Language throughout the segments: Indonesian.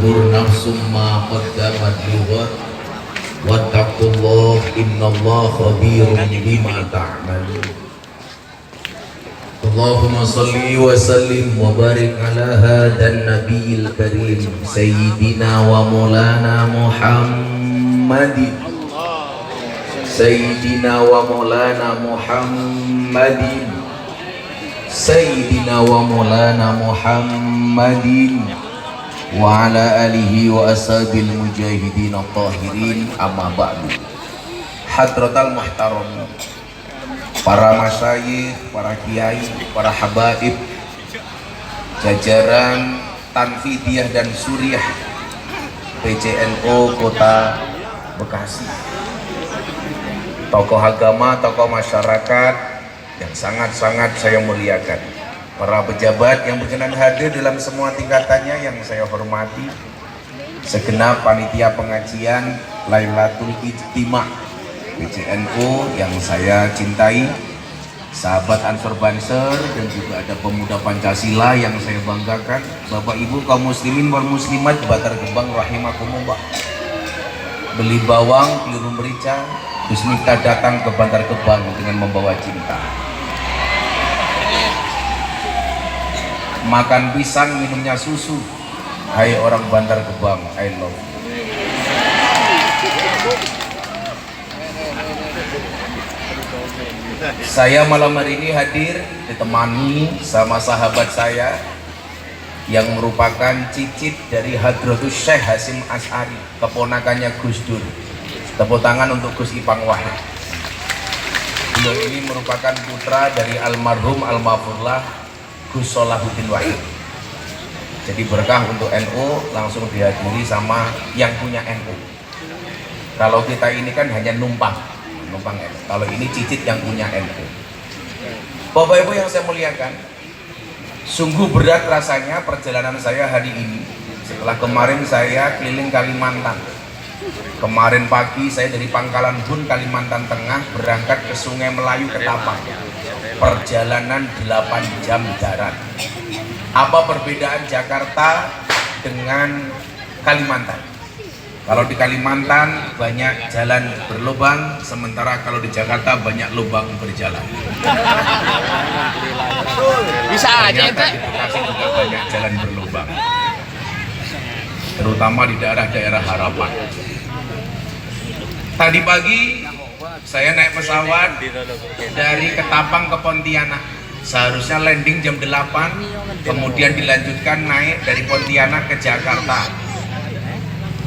tanzur nafsum ma qaddamat lighad wattaqullah innallaha khabirun bima ta'malun. Allahumma salli wa sallim wa barik ala hadan nabiyil karim sayyidina wa maulana Muhammadin sayyidina wa maulana Muhammadin sayyidina wa maulana Muhammadin wa ala alihi wa ashabil mujahidin at-tahirin, amma ba'du. Hadratal muhtaram, para masyayikh, para kiai, para habaib, jajaran Tanfidiyah dan Suriah PCNU Kota Bekasi, tokoh agama, tokoh masyarakat yang sangat-sangat saya muliakan, para pejabat yang berkenan hadir dalam semua tingkatannya yang saya hormati, segenap panitia pengajian Lailatul Ijtima' PCNU yang saya cintai, sahabat Ansor Banser, dan juga ada pemuda Pancasila yang saya banggakan, Bapak Ibu kaum muslimin wal muslimat Bantar Gebang rahimakumullah. Beli bawang, peluru merica, Gus Miftah datang ke Bantar Gebang dengan membawa cinta. Makan pisang, minumnya susu. Hai orang Bantar Gebang, I love you. Saya malam hari ini hadir ditemani sama sahabat saya yang merupakan cicit dari Hadratus Syekh Hasyim Asy'ari, keponakannya Gus Dur. Tepuk tangan untuk Gus Ipang Wahid. Beliau ini merupakan putra dari almarhum almarhumlah Gus Solahuddin Wahid. Jadi berkah untuk NU langsung dihadiri sama yang punya NU. Kalau kita ini kan hanya numpang NU. Kalau ini cicit yang punya NU. Bapak Ibu yang saya muliakan, sungguh berat rasanya perjalanan saya hari ini. Setelah kemarin saya keliling Kalimantan. Kemarin pagi saya dari Pangkalan Bun, Kalimantan Tengah berangkat ke Sungai Melayu Ketapang. Perjalanan 8 jam darat. Apa perbedaan Jakarta dengan Kalimantan? Kalau di Kalimantan banyak jalan berlubang, sementara kalau di Jakarta banyak lubang berjalan. Bisa aja ternyata di Bekasi juga banyak jalan berlubang, terutama di daerah-daerah Harapan. Tadi pagi saya naik pesawat dari Ketapang ke Pontianak. Seharusnya landing jam 8, kemudian dilanjutkan naik dari Pontianak ke Jakarta.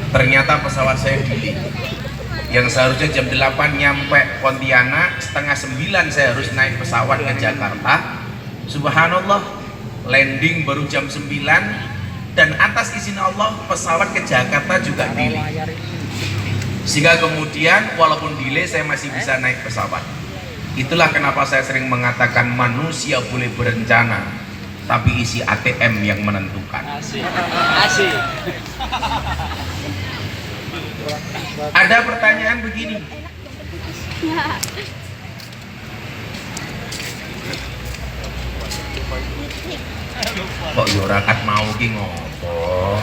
Ternyata pesawat saya delay. Yang seharusnya jam 8 nyampe Pontianak, setengah 9 saya harus naik pesawat ke Jakarta. Subhanallah, landing baru jam 9, dan atas izin Allah pesawat ke Jakarta juga delay. Sehingga kemudian walaupun delay saya masih bisa naik pesawat. Itulah kenapa saya sering mengatakan manusia boleh berencana, tapi isi ATM yang menentukan. Asik. Ada pertanyaan begini. Kok yorakat mau ki ngopo?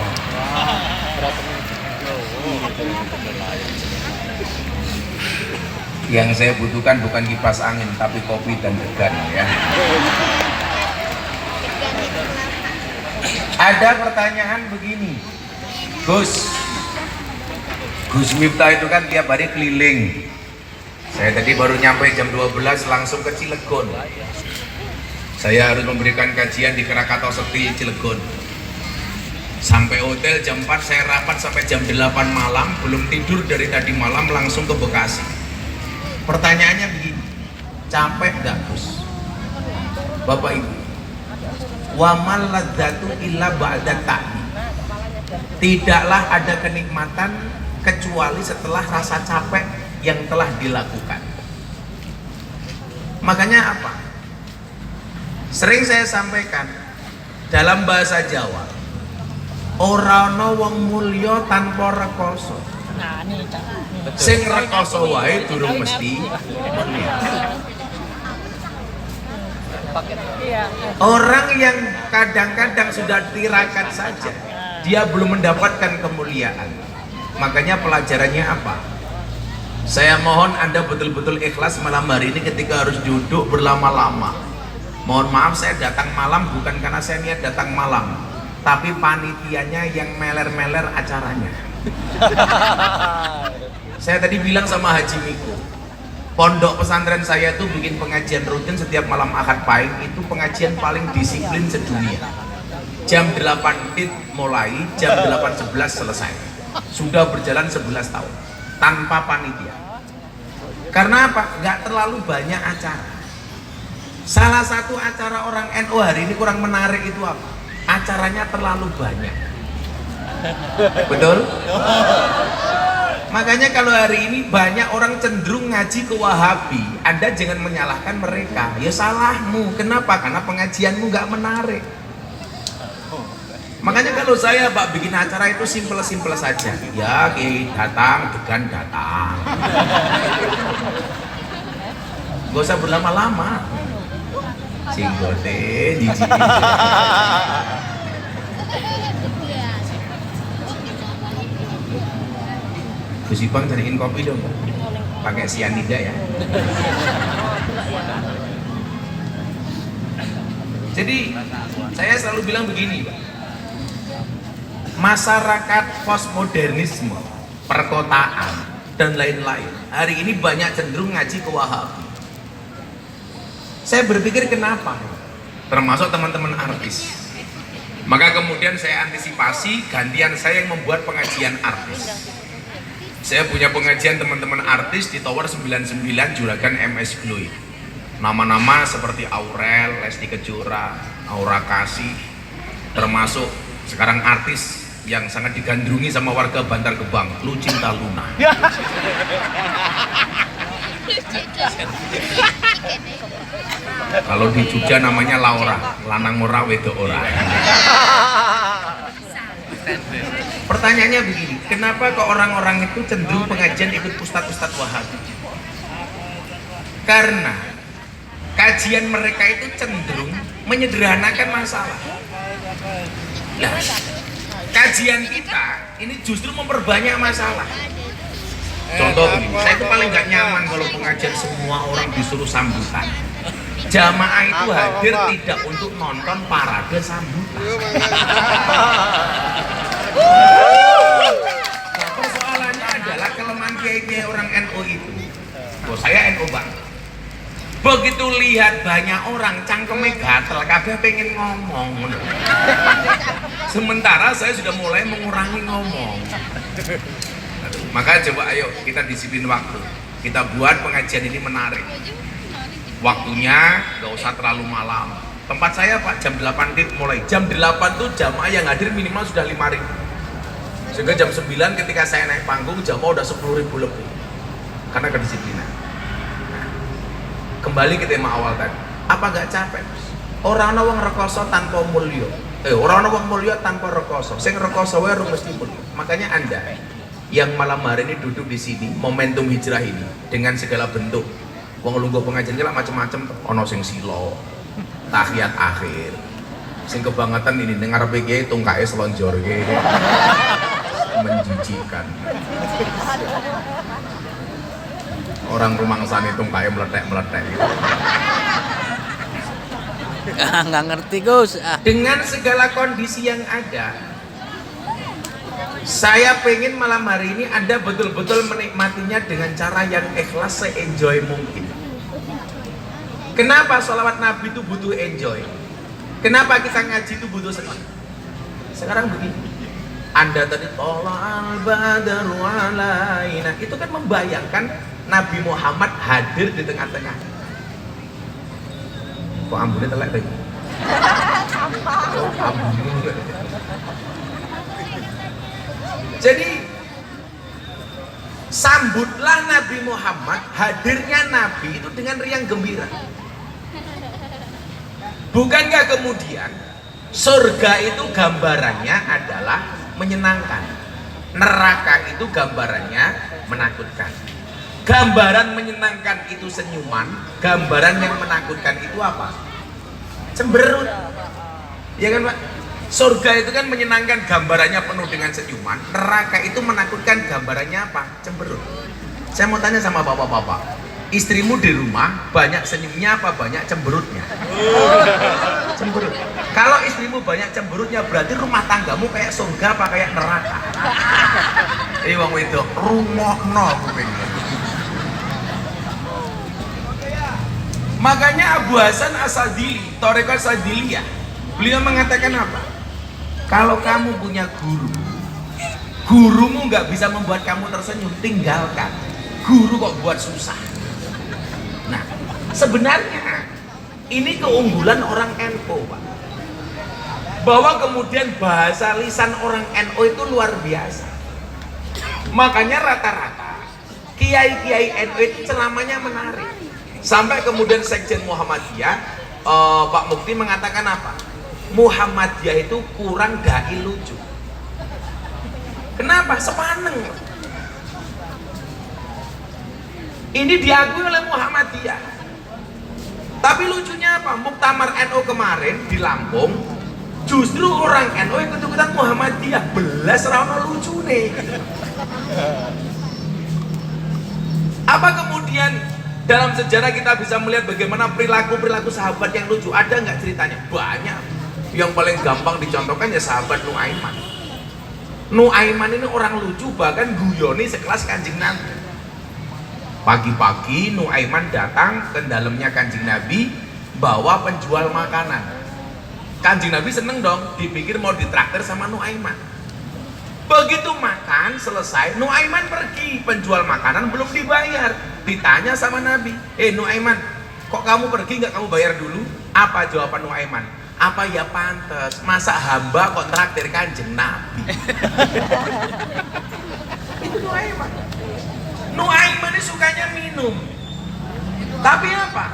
Yang saya butuhkan bukan kipas angin, tapi kopi dan degan ya. Ada pertanyaan begini, Gus Miftah itu kan tiap hari keliling. Saya tadi baru nyampe jam 12 langsung ke Cilegon. Saya harus memberikan kajian di Krakatau Sekti Cilegon. Sampai hotel jam 4, saya rapat sampai jam 8 malam, belum tidur dari tadi malam, langsung ke Bekasi. Pertanyaannya begini, capek gak Gus? Bapak Ibu, wa mal ladzatu illa ba'da ta'bi. Tidaklah ada kenikmatan kecuali setelah rasa capek yang telah dilakukan. Makanya apa? Sering saya sampaikan dalam bahasa Jawa, ora ana wong mulya tanpa rekoso. Sing rekoso wae durung mesti mulya. Orang yang kadang-kadang sudah tirakat saja dia belum mendapatkan kemuliaan. Makanya pelajarannya apa? Saya mohon Anda betul-betul ikhlas malam hari ini ketika harus duduk berlama-lama. Mohon maaf saya datang malam bukan karena saya niat datang malam, tapi panitianya yang meler-meler acaranya. Saya tadi bilang sama Haji Miko, pondok pesantren saya itu bikin pengajian rutin setiap malam Ahad Pahing, itu pengajian paling disiplin sedunia. Jam 8 tit mulai, jam 8.11 selesai. Sudah berjalan 11 tahun tanpa panitia. Karena apa? Nggak terlalu banyak acara. Salah satu acara orang NU hari ini kurang menarik itu apa? Acaranya terlalu banyak. Betul? Makanya kalau hari ini banyak orang cenderung ngaji ke Wahabi, Anda jangan menyalahkan mereka. Ya salahmu. Kenapa? Karena pengajianmu nggak menarik. Makanya kalau saya Pak bikin acara itu simpel-simpel saja. Ya, datang, degan datang. Gak usah berlama-lama. Singgote, jijik. Gus Ipang cariin kopi dong, pakai sianida ya. Jadi saya selalu bilang begini, Pak. Masyarakat postmodernisme, perkotaan dan lain-lain hari ini banyak cenderung ngaji ke Wahabi. Saya berpikir kenapa? Termasuk teman-teman artis. Maka kemudian saya antisipasi, gantian saya yang membuat pengajian artis. Saya punya pengajian teman-teman artis di Tower 99 Juragan MS Gloy. Nama-nama seperti Aurel, Lesti Kejora, Aura Kasih, termasuk sekarang artis yang sangat digandrungi sama warga Bantar Gebang, Lucinta Luna. Kalau di Jogja namanya Laura, lanang ora wedok ora. Pertanyaannya begini, kenapa kok orang-orang itu cenderung pengajian ikut ustadz-ustadz Wahabi? Karena kajian mereka itu cenderung menyederhanakan masalah. Nah, kajian kita ini justru memperbanyak masalah. Contoh begini, saya itu paling gak nyaman kalau pengajian semua orang disuruh sambutan. Jamaah itu hadir tidak untuk nonton parade sambutan. Nah, persoalannya adalah kelemahan kiai-kiai orang NU itu. Oh, saya NU Bang. Begitu lihat banyak orang cangkeme gatel, kabeh pengen ngomong. Sementara saya sudah mulai mengurangi ngomong. Maka coba ayo kita disiplin waktu. Kita buat pengajian ini menarik. Waktunya gak usah terlalu malam. Tempat saya Pak jam 8 tit mulai. Jam 8 tuh jamaah yang hadir minimal sudah 5.000. Sehingga jam 9 ketika saya naik panggung jamaah udah 10.000 lebih. Karena kedisiplinan. Nah, kembali ke tema awal tadi. Apa gak capek? Orang wong rekoso tanpa mulya. Orang wong mulya tanpa rekoso. Sing rekoso wae mesti mulya. Makanya Anda yang malam hari ini duduk di sini, momentum hijrah ini dengan segala bentuk. Wong lungguh pengajian lah macam-macam, ono sing silo, tahiyat akhir, sing kebangetan ini dengar PG tungkae selonjor gitu, menjijikan. Orang rumangsan itu tungkae meletek-meletek gitu. Nggak ngerti Gus. Dengan segala kondisi yang ada, saya pengen malam hari ini Anda betul-betul menikmatinya dengan cara yang ikhlas, se-enjoy mungkin. Kenapa sholawat Nabi itu butuh enjoy? Kenapa kita ngaji itu butuh senang? Sekarang begini, Anda tadi tola'al badaru alaina, itu kan membayangkan Nabi Muhammad hadir di tengah-tengah. Kok ambunnya telek lagi? Oh, ambunnya. Jadi sambutlah Nabi Muhammad, hadirnya Nabi itu dengan riang gembira. Bukankah kemudian surga itu gambarannya adalah menyenangkan, neraka itu gambarannya menakutkan. Gambaran menyenangkan itu senyuman, gambaran yang menakutkan itu apa? Cemberut. Ya kan Pak? Surga itu kan menyenangkan, gambarannya penuh dengan senyuman. Neraka itu menakutkan, gambarannya apa? Cemberut. Saya mau tanya sama bapak-bapak, istrimu di rumah banyak senyumnya apa banyak cemberutnya? Cemberut. Kalau istrimu banyak cemberutnya berarti rumah tanggamu kayak surga apa kayak neraka? Ini wong wedok rumohno kupingnya. Makanya Abu Hasan As-Sadili, Thariqah Sadiliyah, beliau mengatakan apa? Kalau kamu punya guru, gurumu nggak bisa membuat kamu tersenyum, tinggalkan. Guru kok buat susah. Nah, sebenarnya ini keunggulan orang NU, Pak. Bahwa kemudian bahasa lisan orang NU itu luar biasa. Makanya rata-rata kiai-kiai NU itu ceramahnya menarik. Sampai kemudian Sekjen Muhammadiyah, Pak Mukti mengatakan apa? Muhammadiyah itu kurang dai lucu. Kenapa? Sepaneng. Ini diakui oleh Muhammadiyah. Tapi lucunya apa? Muktamar NU kemarin di Lampung, justru orang NU ikut-ikutan Muhammadiyah. Belas rano lucu nih. Apa kemudian dalam sejarah kita bisa melihat bagaimana perilaku sahabat yang lucu? Ada nggak ceritanya? Banyak. Yang paling gampang dicontohkan ya sahabat Nuaiman. Nuaiman ini orang lucu, bahkan guyoni sekelas Kanjeng Nabi. Pagi-pagi Nuaiman datang ke dalamnya Kanjeng Nabi bawa penjual makanan. Kanjeng Nabi seneng dong, dipikir mau ditraktir sama Nuaiman. Begitu makan selesai, Nuaiman pergi, penjual makanan belum dibayar. Ditanya sama Nabi, Nuaiman, kok kamu pergi nggak kamu bayar dulu? Apa jawaban Nuaiman? Apa ya pantes, masa hamba kok traktir Kanjeng Nabi? Itu Nuaiman. Nuaiman ini sukanya minum. Tapi apa?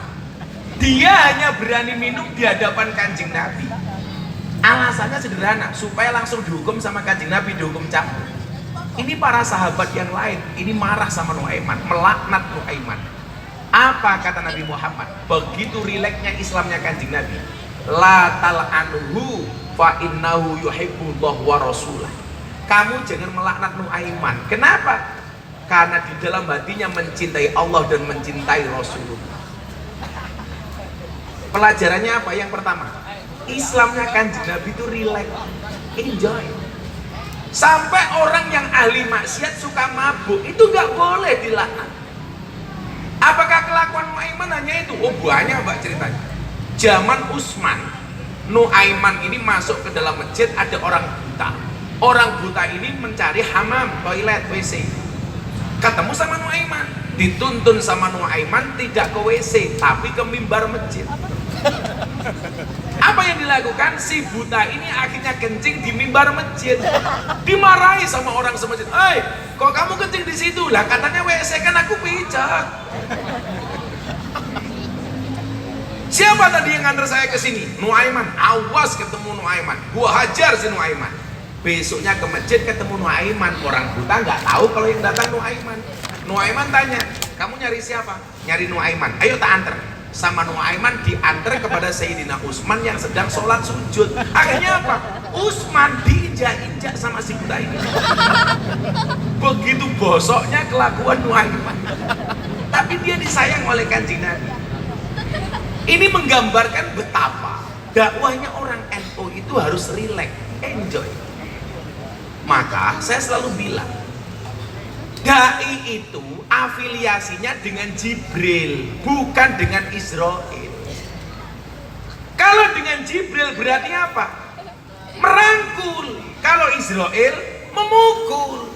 Dia hanya berani minum di hadapan Kanjeng Nabi. Alasannya sederhana, supaya langsung dihukum sama Kanjeng Nabi, dihukum cambuk. Ini para sahabat yang lain, ini marah sama Nuaiman, melaknat Nuaiman. Apa kata Nabi Muhammad? Begitu rileksnya Islamnya Kanjeng Nabi. La tal'anuhu fa innahu yuhibbullah wa rasulah. Kamu jangan melaknat Nuaiman. Kenapa? Karena di dalam hatinya mencintai Allah dan mencintai Rasulullah. Pelajarannya apa? Yang pertama, Islamnya Kanjeng Nabi itu relax, enjoy. Sampai orang yang ahli maksiat suka mabuk itu nggak boleh dilaknat. Apakah kelakuan Nuaiman hanya itu? Oh banyak mbak ceritanya. Zaman Utsman, Nuaiman ini masuk ke dalam masjid, ada orang buta. Orang buta ini mencari hamam, toilet, WC. Ketemu sama Nuaiman, dituntun sama Nuaiman tidak ke WC tapi ke mimbar masjid. Apa yang dilakukan? Si buta ini akhirnya kencing di mimbar masjid. Dimarahi sama orang semasjid. Kok kamu kencing di situ? Lah katanya WC kan aku pijak. Siapa tadi yang nganter saya ke sini? Nuaiman. Awas ketemu Nuaiman, gua hajar si Nuaiman. Besoknya ke masjid ketemu Nuaiman. Orang buta nggak tahu kalau yang datang Nuaiman. Nuaiman tanya, kamu nyari siapa? Nyari Nuaiman. Ayo tak anter. Sama Nuaiman diantar kepada Sayyidina Utsman yang sedang sholat sujud. Akhirnya apa? Utsman diinjak-injak sama si buta ini. Begitu bosoknya kelakuan Nuaiman. Tapi dia disayang oleh Kanjeng Nabi. Ini menggambarkan betapa dakwahnya orang NU itu harus relax, enjoy. Maka saya selalu bilang, dai itu afiliasinya dengan Jibril, bukan dengan Israel. Kalau dengan Jibril berarti apa? Merangkul. Kalau Israel memukul.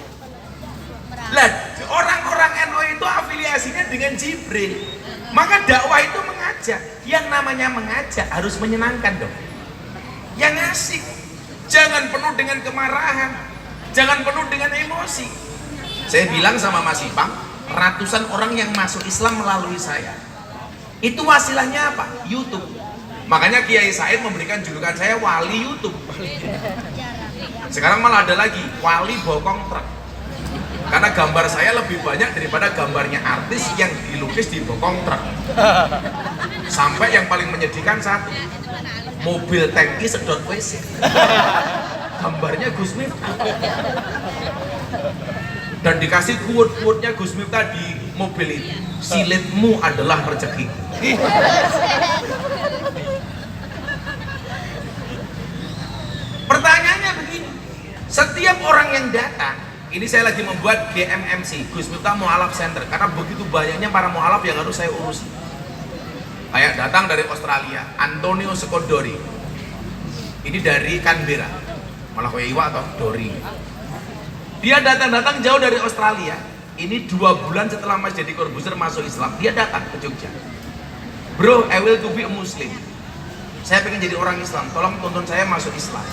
Lah, orang-orang NU itu afiliasinya dengan Jibril. Maka dakwah itu mengajak. Yang namanya mengajak harus menyenangkan dong. Yang asik. Jangan penuh dengan kemarahan. Jangan penuh dengan emosi. Saya bilang sama Mas Ipang, ratusan orang yang masuk Islam melalui saya. Itu wasilahnya apa? YouTube. Makanya Kiai Said memberikan julukan saya wali YouTube. Sekarang malah ada lagi, wali bokong truk. Karena gambar saya lebih banyak daripada gambarnya artis yang dilukis di bokong truk. Sampai yang paling menyedihkan satu, mobil tangki sedot WC. Gambarnya Gus Miftah. Dan dikasih quote-quote-nya Gus Miftah di mobil itu. Silitmu adalah rezeki. Pertanyaannya begini, setiap orang yang datang, ini saya lagi membuat GMMC, Gus Miftah Mu'alaf Center, karena begitu banyaknya para mu'alaf yang harus saya urusi. Kayak datang dari Australia, Antonio Scodori, ini dari Canberra, malah kue iwa atau Dori. Dia datang jauh dari Australia, ini 2 bulan setelah Mas Deddy Corbuzier masuk Islam, dia datang ke Jogja. Bro, I will to be a Muslim. Saya pengen jadi orang Islam, tolong tuntun saya masuk Islam.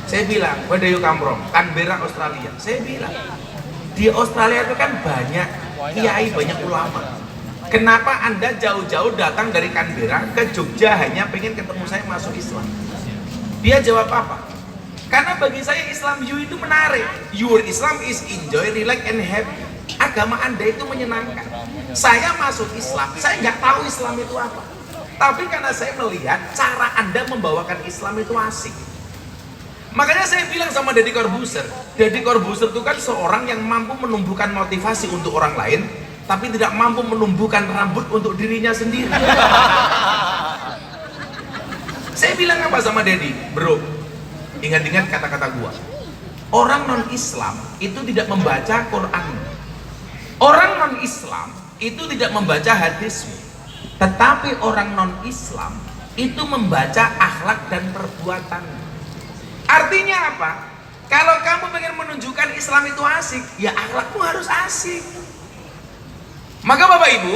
Saya bilang, where do you come from? Canberra, Australia. Saya bilang, di Australia itu kan banyak kiai, banyak ulama. Kenapa Anda jauh-jauh datang dari Canberra ke Jogja hanya pengen ketemu saya masuk Islam? Dia jawab apa? Karena bagi saya Islam you itu menarik. Your Islam is enjoy, relax, and happy. Agama Anda itu menyenangkan. Saya masuk Islam, saya nggak tahu Islam itu apa. Tapi karena saya melihat cara Anda membawakan Islam itu asik. Makanya saya bilang sama Deddy Corbuzier itu kan seorang yang mampu menumbuhkan motivasi untuk orang lain, tapi tidak mampu menumbuhkan rambut untuk dirinya sendiri. Saya bilang apa sama Deddy? Bro, ingat-ingat kata-kata gua. Orang non-Islam itu tidak membaca Quran. Orang non-Islam itu tidak membaca hadismu. Tetapi orang non-Islam itu membaca akhlak dan perbuatan. Artinya apa? Kalau kamu pengen menunjukkan Islam itu asik, ya akhlakmu harus asik. Maka Bapak Ibu,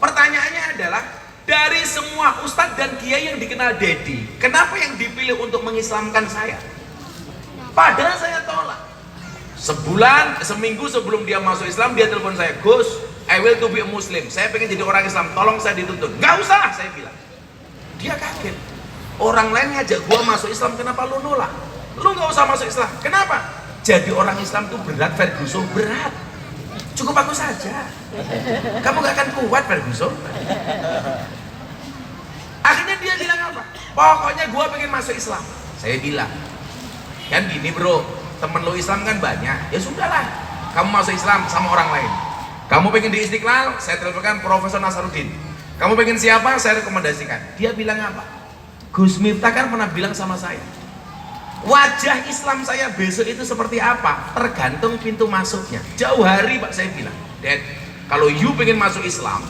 pertanyaannya adalah, dari semua ustadz dan kiai yang dikenal Deddy, kenapa yang dipilih untuk mengislamkan saya? Padahal saya tolak. Seminggu sebelum dia masuk Islam, dia telepon saya, Gus, I will to be a Muslim. Saya pengen jadi orang Islam, tolong saya dituntun. Gak usah, saya bilang. Dia kaget. Orang lain ngajak gua masuk Islam, kenapa lu nolak? Lu gak usah masuk Islam. Kenapa? Jadi orang Islam tuh berat, Ferguson, berat. Cukup aku saja. Kamu gak akan kuat, Ferguson. Akhirnya dia bilang apa? Pokoknya gua pengen masuk Islam. Saya bilang, kan gini bro, temen lu Islam kan banyak. Ya sudahlah, kamu masuk Islam sama orang lain. Kamu pengen di Istiqlal, saya teleponkan Profesor Nasaruddin. Kamu pengen siapa, saya rekomendasikan. Dia bilang apa? Gus Miftah kan pernah bilang sama saya, wajah Islam saya besok itu seperti apa? Tergantung pintu masuknya. Jauh hari Pak saya bilang, Dad, kalau you pengen masuk Islam,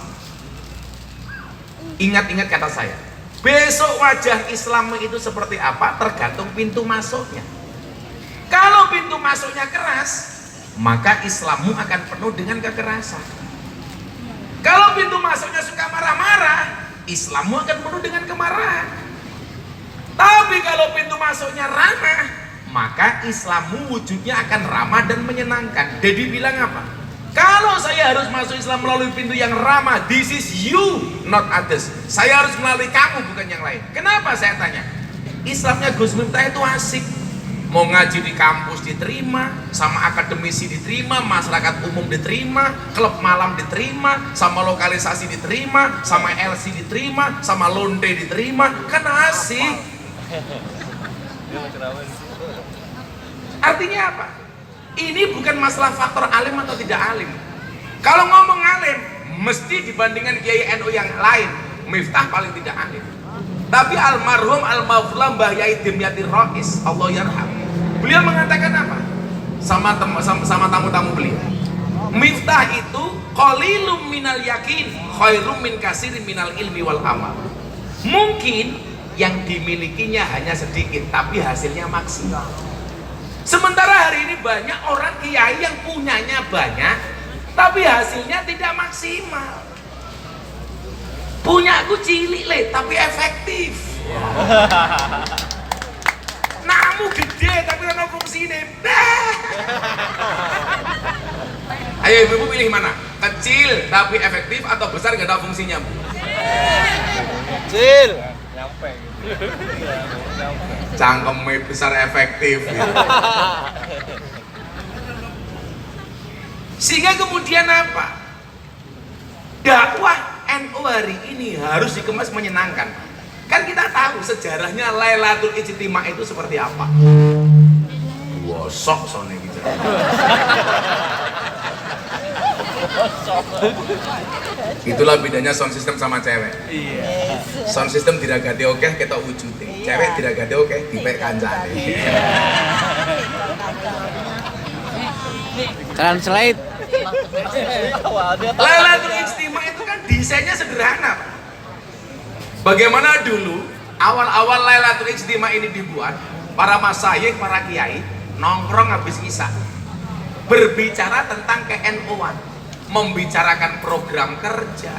ingat-ingat kata saya, besok wajah Islam itu seperti apa? Tergantung pintu masuknya. Kalau pintu masuknya keras, maka Islammu akan penuh dengan kekerasan. Kalau pintu masuknya suka marah-marah, Islammu akan penuh dengan kemarahan. Tapi kalau pintu masuknya ramah, maka Islammu wujudnya akan ramah dan menyenangkan. Dedi bilang apa? Kalau saya harus masuk Islam melalui pintu yang ramah, this is you, not others. Saya harus melalui kamu, bukan yang lain. Kenapa saya tanya? Islamnya Gus Miftah itu asik. Mau ngaji di kampus diterima, sama akademisi diterima, masyarakat umum diterima, klub malam diterima, sama lokalisasi diterima, sama LC diterima, sama lonte diterima, kan asik. Artinya apa? Ini bukan masalah faktor alim atau tidak alim. Kalau ngomong alim, mesti dibandingkan kiai NU yang lain, Miftah paling tidak alim. Tapi almarhum al-maflam Mbah Yai Dimyati Rois, Allah yarham, beliau mengatakan apa? Sama tamu-tamu beliau, Miftah itu qalilum minal yakin khairum min kasirin minal ilmi wal amal. Mungkin yang dimilikinya hanya sedikit, tapi hasilnya maksimal. Sementara hari ini banyak orang kiai yang punyanya banyak, tapi hasilnya tidak maksimal. Punya aku cilik le, tapi efektif. Namu gede, tapi ada fungsi ini. Ayo ibu pilih mana? Kecil tapi efektif atau besar gak ada fungsinya? Kecil. Cangkemnya besar efektif. Sehingga kemudian apa? Dakwah NU hari ini harus dikemas menyenangkan. Kan kita tahu sejarahnya Lailatul Ijtima itu seperti apa. Wosok soalnya gitu. Itulah bedanya sound system sama cewek. Sound system diragati oke, kita wujudin. Cewek diragati oke, dipek kancane. Translate. Lailatul Ijtima itu kan desainnya sederhana. Bagaimana dulu awal-awal Lailatul Ijtima ini dibuat, para masyayikh, para kiai nongkrong habis isya, berbicara tentang ke-NU-an, membicarakan program kerja,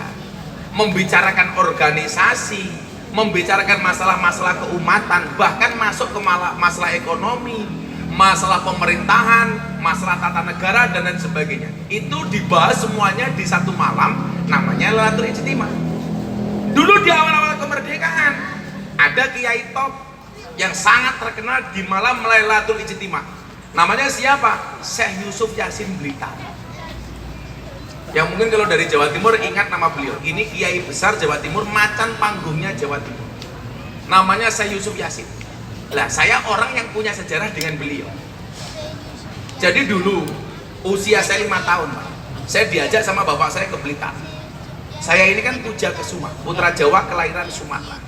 membicarakan organisasi, membicarakan masalah-masalah keumatan, bahkan masuk ke masalah ekonomi, masalah pemerintahan, masalah tata negara dan lain sebagainya. Itu dibahas semuanya di satu malam, namanya Lailatul Ijtima. Dulu di awal-awal kemerdekaan ada kiai top yang sangat terkenal di malam Lailatul Ijtima. Namanya siapa? Syekh Yusuf Yasin Blitar. Yang mungkin kalau dari Jawa Timur ingat nama beliau. Ini kiai besar Jawa Timur, macan panggungnya Jawa Timur. Namanya Syekh Yusuf Yasin. Lah, saya orang yang punya sejarah dengan beliau. Jadi dulu usia saya 5 tahun, Pak. Saya diajak sama bapak saya ke Blitar. Saya ini kan Puja Kesuma, putra Jawa kelahiran Sumatera.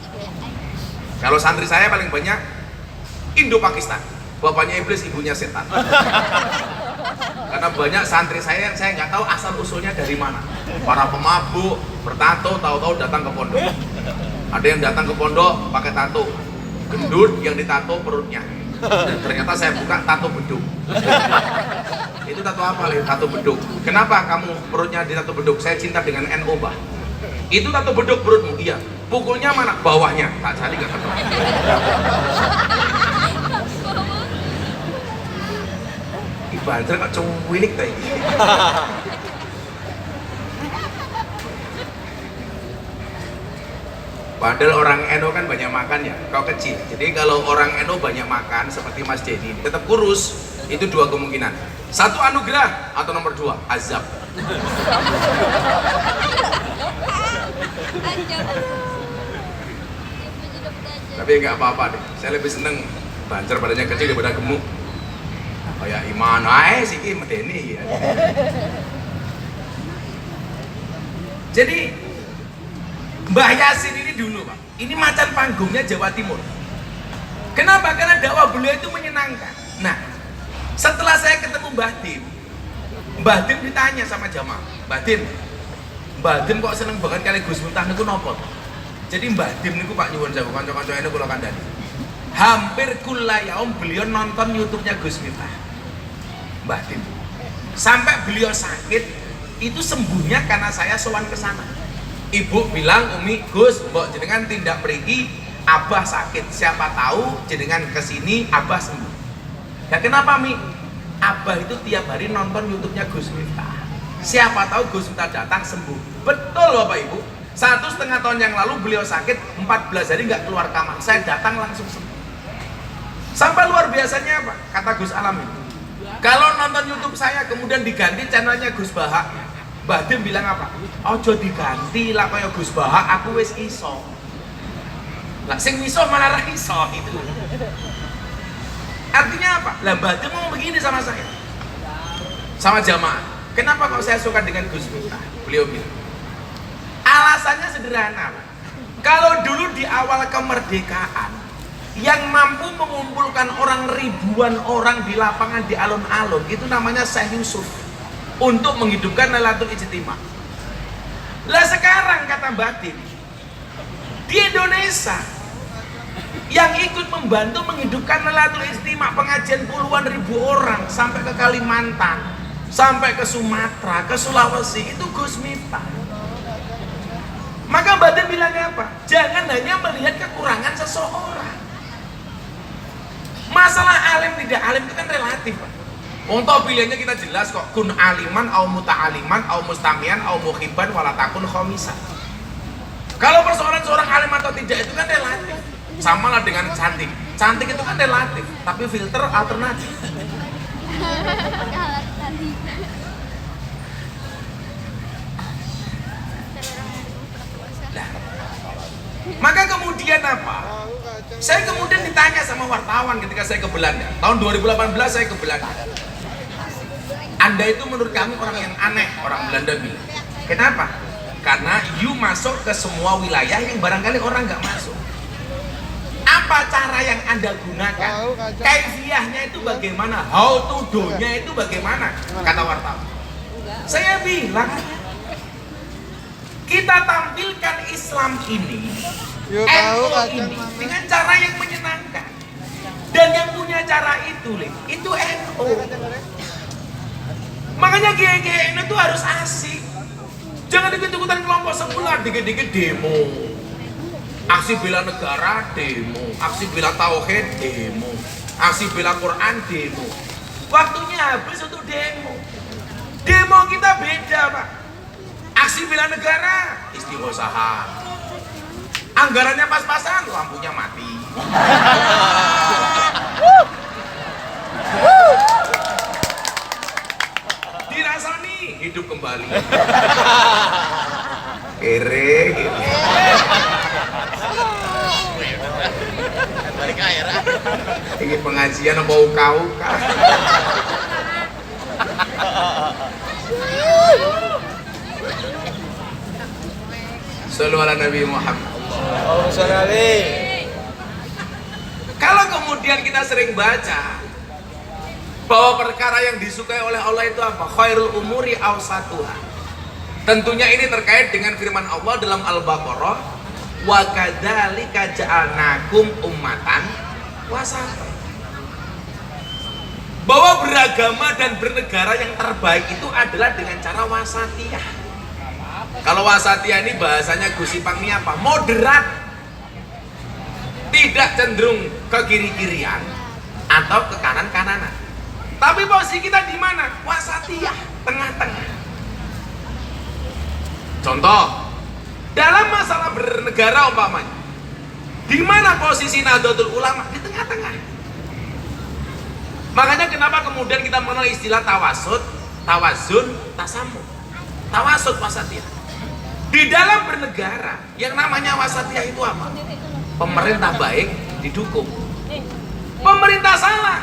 Kalau santri saya paling banyak Indo-Pakistan, bapaknya iblis, ibunya setan. Karena banyak santri saya yang saya nggak tahu asal usulnya dari mana. Para pemabuk, bertato, tahu-tahu datang ke pondok. Ada yang datang ke pondok pakai tato, gendut yang ditato perutnya. Dan ternyata saya buka tato beduk. Itu tato apa? Tato beduk. Kenapa kamu perutnya ditato beduk? Saya cinta dengan NU, Bah. Itu tato beduk perutmu? Iya. Pukulnya mana? Bawahnya. Tak cari gak ketemu. Banter kok cuwilik tadi. Padahal orang NU kan banyak makan ya, kau kecil. Jadi kalau orang NU banyak makan seperti Mas Dedi, tetap kurus. Itu dua kemungkinan. Satu anugerah atau nomor dua azab. Tapi nggak apa-apa deh. Saya lebih seneng banter badannya kecil daripada gemuk. Kayak iman, sih medeni ya. Jadi Mbah Yasin ini dulu, Pak. Ini macan panggungnya Jawa Timur. Kenapa? Karena dakwah beliau itu menyenangkan. Nah, setelah saya ketemu Mbah Dim ditanya sama jamaah, Mbah Dim kok seneng banget kali Gus Miftah niku napa? Jadi Mbah Dim niku Pak nyuwun sewu kanca-kanca ini kula kandhani. Hampir kula yaum beliau nonton YouTube-nya Gus Miftah. Mbah Dim. Sampai beliau sakit itu sembuhnya karena saya sowan ke sana. Ibu bilang, Umi, Gus, mbok jenengan tindak mriki, Abah sakit. Siapa tahu jenengan kesini Abah sembuh. Ya kenapa, Mi? Abah itu tiap hari nonton YouTube-nya Gus Miftah. Siapa tahu Gus Miftah datang sembuh. Betul Bapak Ibu. 1,5 tahun yang lalu beliau sakit 14 hari nggak keluar kamar. Saya datang langsung sembuh. Sampai luar biasanya apa? Kata Gus Alam itu. Kalau nonton YouTube saya kemudian diganti channelnya Gus Bahak, Mbah Dim bilang apa? Ojo diganti lah kaya Gus Bahak, aku wis iso. Lah sing iso malah ra iso itu. Artinya apa? Lah Mbah Dim mau begini sama saya. Sama jamaah. Kenapa kok saya suka dengan Gus Miftah? Beliau bilang. Alasannya sederhana. Kalau dulu di awal kemerdekaan yang mampu mengumpulkan orang ribuan orang di lapangan di alun-alun itu namanya Syekh Yusuf untuk menghidupkan Lailatul Ijtima. Lah sekarang kata Batin di Indonesia yang ikut membantu menghidupkan Lailatul Ijtima pengajian puluhan ribu orang sampai ke Kalimantan, sampai ke Sumatera, ke Sulawesi itu Gus Miftah. Maka Batin bilangnya apa? Jangan hanya melihat kekurangan seseorang. Masalah alim tidak alim itu kan relatif, Pak. Untuk pilihannya kita jelas kok, kun aliman, au muta'aliman, au mustamian, au muhibban, walatakun khomisan. Kalau persoalan seorang alim atau tidak itu kan relatif. Sama lah dengan cantik. Cantik itu kan relatif, tapi filter alternatif. Nah, maka kemudian kemudian apa? Saya kemudian ditanya sama wartawan ketika saya ke Belanda. Tahun 2018 saya ke Belanda. Anda itu menurut kami orang yang aneh, orang Belanda bilang. Kenapa? Karena you masuk ke semua wilayah yang barangkali orang nggak masuk. Apa cara yang Anda gunakan? Kaifiahnya itu bagaimana? How to do-nya itu bagaimana? Kata wartawan. Saya bilang, kita tampilkan Islam ini, NU ini dengan cara yang menyenangkan. Dan yang punya cara itu NU. Makanya GGN itu harus asik. Jangan ikut-ikutan kelompok sebelah, dikit-dikit demo. Aksi bela negara demo, aksi bela tauhid demo, aksi bela Quran demo. Waktunya habis untuk demo. Demo kita beda, Pak. Aksi bela negara istighosahan. Anggarannya pas-pasan, lampunya mati. Dirasani hidup kembali. Kere. Ini pengajian apa uka-uka? Sallu ala Nabi Muhammad. Kalau kemudian kita sering baca bahwa perkara yang disukai oleh Allah itu apa? Khairul umuri awsatuha. Tentunya ini terkait dengan firman Allah dalam Al-Baqarah, wa kadzalika ja'alnakum ummatan wasatan. Bahwa beragama dan bernegara yang terbaik itu adalah dengan cara wasatiyah. Kalau wasatiyah ini bahasanya Gus Ipang ini apa? Moderat. Tidak cenderung ke kiri-kirian atau ke kanan-kananan. Tapi posisi kita di mana? Wasatiyah, tengah-tengah. Contoh, dalam masalah bernegara umpamanya, di mana posisi Nahdlatul Ulama? Di tengah-tengah. Makanya kenapa kemudian kita mengenal istilah tawasud, tawazun, tasamu. Tawasud wasatiyah. Di dalam bernegara, yang namanya wasatiyah itu apa? Pemerintah baik didukung. Pemerintah salah,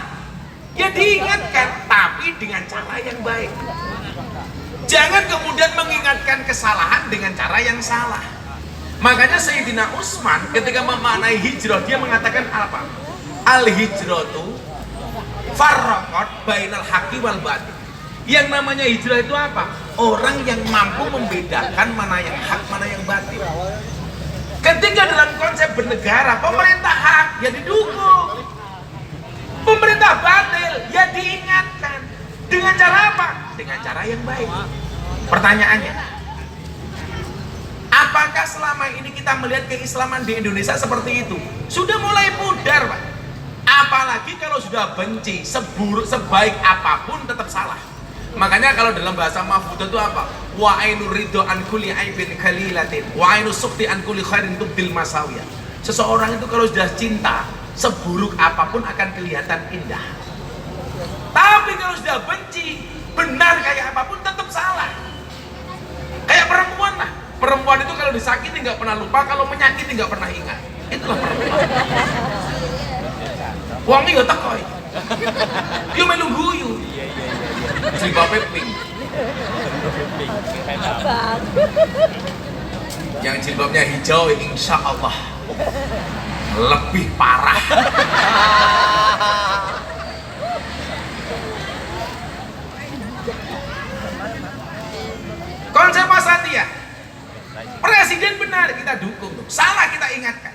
ya diingatkan, tapi dengan cara yang baik. Jangan kemudian mengingatkan kesalahan dengan cara yang salah. Makanya Sayyidina Utsman ketika memaknai hijrah, dia mengatakan apa? Al-hijratu farraqat bainal haqqi wal batil. Yang namanya hijrah itu apa? Orang yang mampu membedakan mana yang hak, mana yang batil. Ketika dalam konsep bernegara, pemerintah hak ya didukung, pemerintah batil ya diingatkan. Dengan cara apa? Dengan cara yang baik. Pertanyaannya, apakah selama ini kita melihat keislaman di Indonesia seperti itu? Sudah mulai pudar, Pak. Apalagi kalau sudah benci, seburuk sebaik apapun tetap salah. Makanya kalau dalam bahasa mahfudzah itu apa? Wa ainur ridho an kulli aibin khalilatin wa ainus sukti an kulli khairin tubdil masawiyah. Seseorang itu kalau sudah cinta, seburuk apapun akan kelihatan indah. Tapi kalau sudah benci, benar kayak apapun tetap salah. Kayak perempuan lah. Perempuan itu kalau disakiti nggak pernah lupa, kalau menyakiti nggak pernah ingat. Itulah perempuan. Wong iki teko iki. Yo melu guyu. Jilbabe pink. Yang jilbabnya hijau insya Allah lebih parah. Konsep wasatiyah, presiden benar kita dukung, salah kita ingatkan.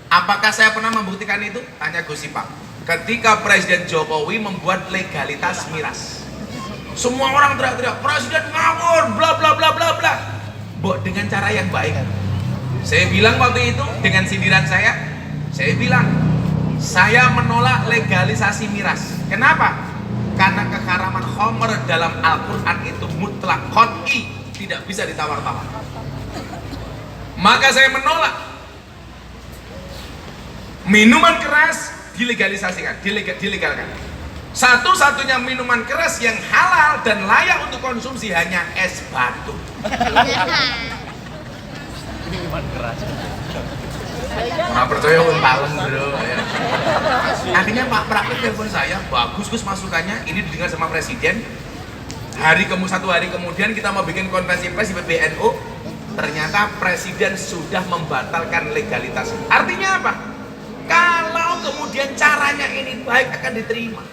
Apakah saya pernah membuktikan itu? Tanya Gus Ipang. Ketika Presiden Jokowi membuat legalitas miras, semua orang teriak-teriak presiden ngawur, bla bla bla bla bla. Dengan cara yang baik. Saya bilang waktu itu dengan sindiran saya bilang saya menolak legalisasi miras. Kenapa? Karena keharaman khamr dalam Al-Quran itu mutlak qat'i, tidak bisa ditawar-tawar. Maka saya menolak minuman keras dilegalisasikan, dilegalkan. Satu-satunya minuman keras yang halal dan layak untuk konsumsi hanya es batu. Minuman keras. Nggak percaya untalem bro ya. Akhirnya Pak Praktik telepon saya, bagus Gus masukannya, ini didengar sama Presiden. Satu hari kemudian kita mau bikin konferensi pers di PBNU, ternyata Presiden sudah membatalkan legalitas. Artinya apa? Kalau kemudian caranya ini baik akan diterima.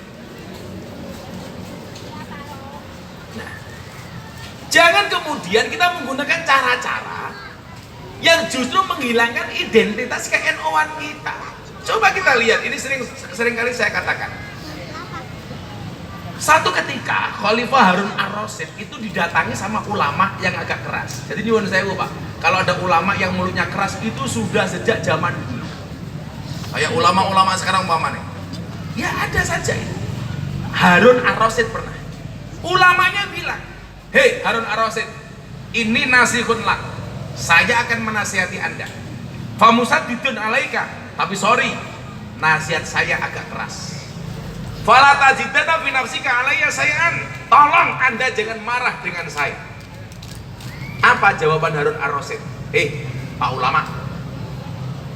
Nah, jangan kemudian kita menggunakan cara-cara yang justru menghilangkan identitas ke-NU-an kita. Coba kita lihat, ini sering kali saya katakan. Satu ketika Khalifah Harun Ar-Rasyid itu didatangi sama ulama yang agak keras. Jadi nyuwun sewu Pak, kalau ada ulama yang mulutnya keras itu sudah sejak zaman dulu. Kayak ulama-ulama sekarang umpamanya. Ya ada saja itu. Harun Ar-Rasyid pernah. Ulamanya bilang, "Hei Harun Ar-Rasyid, ini nasihun lak. Saya akan menasihati Anda. Famusaddidun alaika, tapi sorry, nasihat saya agak keras. Fala tajidata fi nafsika alayya say'an. Tolong Anda jangan marah dengan saya." Apa jawaban Harun Ar-Rasyid? Pak ulama,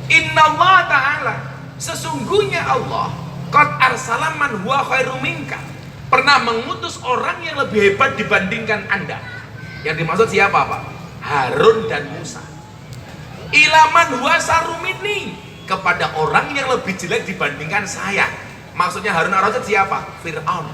Innallaha ta'ala, sesungguhnya Allah qad arsala man huwa khairum minka, pernah mengutus orang yang lebih hebat dibandingkan Anda. Yang dimaksud siapa Pak? Harun dan Musa. Ilaman huwa sarumini, kepada orang yang lebih jelek dibandingkan saya. Maksudnya Harun Ar-Rasyid siapa? Fir'aun.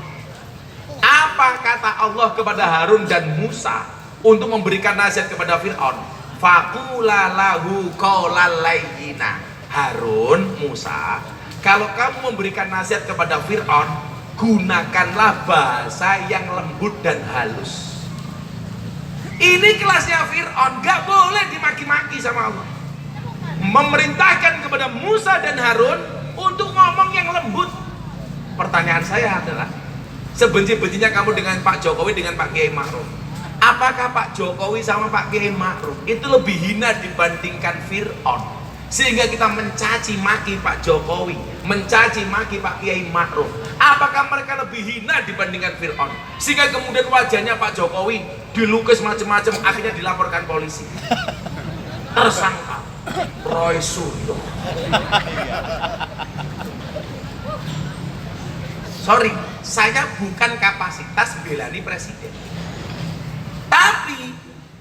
Apa kata Allah kepada Harun dan Musa untuk memberikan nasihat kepada Fir'aun? Faqula lahu qawlan layyina. Harun, Musa, kalau kamu memberikan nasihat kepada Fir'aun, gunakanlah bahasa yang lembut dan halus. Ini kelasnya Fir'aun, gak boleh dimaki-maki sama Allah. Memerintahkan kepada Musa dan Harun untuk ngomong yang lembut. Pertanyaan saya adalah, sebenci-bencinya kamu dengan Pak Jokowi, dengan Pak Kiai Ma'ruf, apakah Pak Jokowi sama Pak Kiai Ma'ruf itu lebih hina dibandingkan Fir'aun? Sehingga kita mencaci maki Pak Jokowi, mencaci maki Pak Kiai Ma'ruf. Apakah mereka lebih hina dibandingkan Fir'aun? Sehingga kemudian wajahnya Pak Jokowi dilukis macam-macam, akhirnya dilaporkan polisi. Tersangka Roy Suryo. Sorry, saya bukan kapasitas belani presiden. Tapi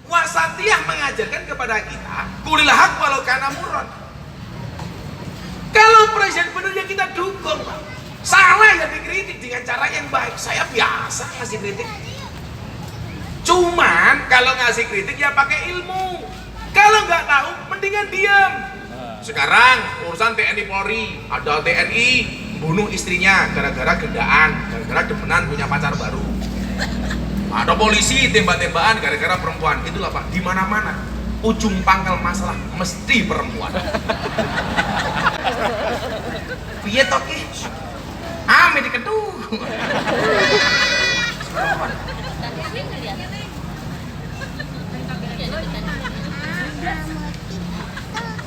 wasatiyah mengajarkan kepada kita, kulil haq walau kana murran. Kalau presiden benar ya kita dukung, Pak. Salah ya dikritik dengan cara yang baik. Saya biasa ngasih kritik. Cuman kalau ngasih kritik ya pakai ilmu. Kalau nggak tahu, mendingan diam. Sekarang urusan TNI Polri, ada TNI bunuh istrinya gara-gara gendaan, gara-gara demenan punya pacar baru. Ada polisi tembak-tembakan gara-gara perempuan. Itulah Pak, di mana-mana ujung pangkal masalah mesti perempuan. Piye to ki? Ame dikeduh.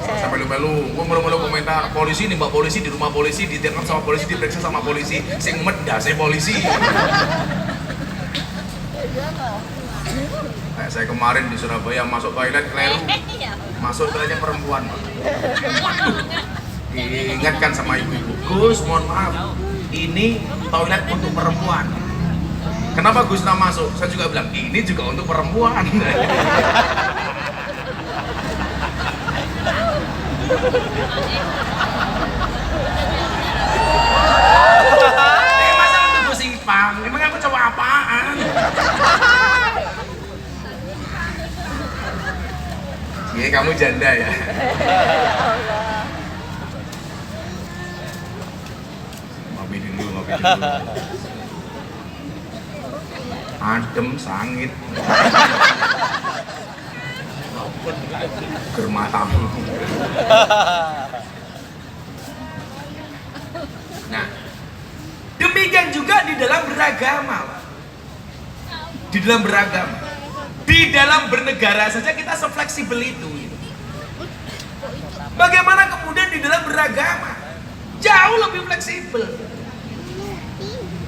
Sampai lu gue melu-melu komentar polisi nih, mbak polisi di rumah polisi, ditangkap sama polisi, diperiksa sama polisi, sing medase polisi. Kayak saya kemarin di Surabaya masuk toilet keliru, masuk toiletnya perempuan. Diingatkan sama ibu-ibu, Gus mohon maaf, ini toilet untuk perempuan. Kenapa Gus nak masuk? Saya juga bilang ini juga untuk perempuan. Masa untuk gue simpang? Emang aku cowok apaan? Iya kamu janda ya? Ngopi dulu. Adem, sangit. Germatamu. Nah, demikian juga di dalam beragama. Di dalam beragama, di dalam bernegara saja kita sefleksibel itu. Bagaimana kemudian di dalam beragama jauh lebih fleksibel.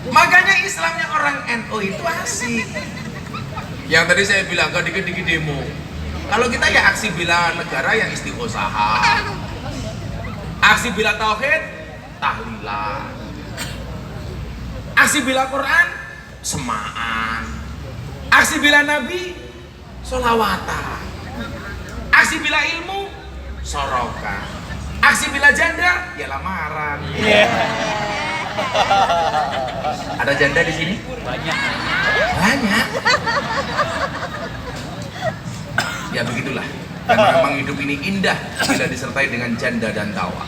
Makanya Islamnya orang NU itu asik. Yang tadi saya bilang ke dikit-dikit demo. Kalau kita ya aksi bela negara yang istiqosaha, Aksi bela tauhid, tahlilan. Aksi bela Quran, semaan. Aksi bela Nabi, sholawatan. Aksi bela ilmu, sorokan. Aksi bela janda, ya lamaran. Ada janda di sini? Banyak. Banyak. Ya begitulah. Karena memang hidup ini indah bila disertai dengan janda dan tawa.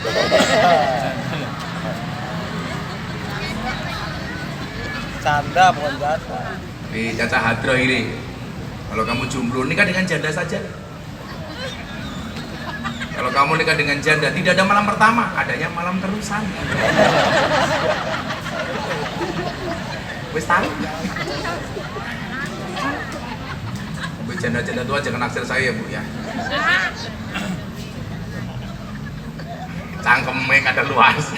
Canda bukan janda. Nih Caca Hadro ini, kalau kamu jomblo nikah dengan janda saja. Kalau kamu nikah dengan janda tidak ada malam pertama, adanya malam terusan. Wis tahu. Bu janda-janda tua jangan naksir saya Bu ya. Cangkeme kada luas.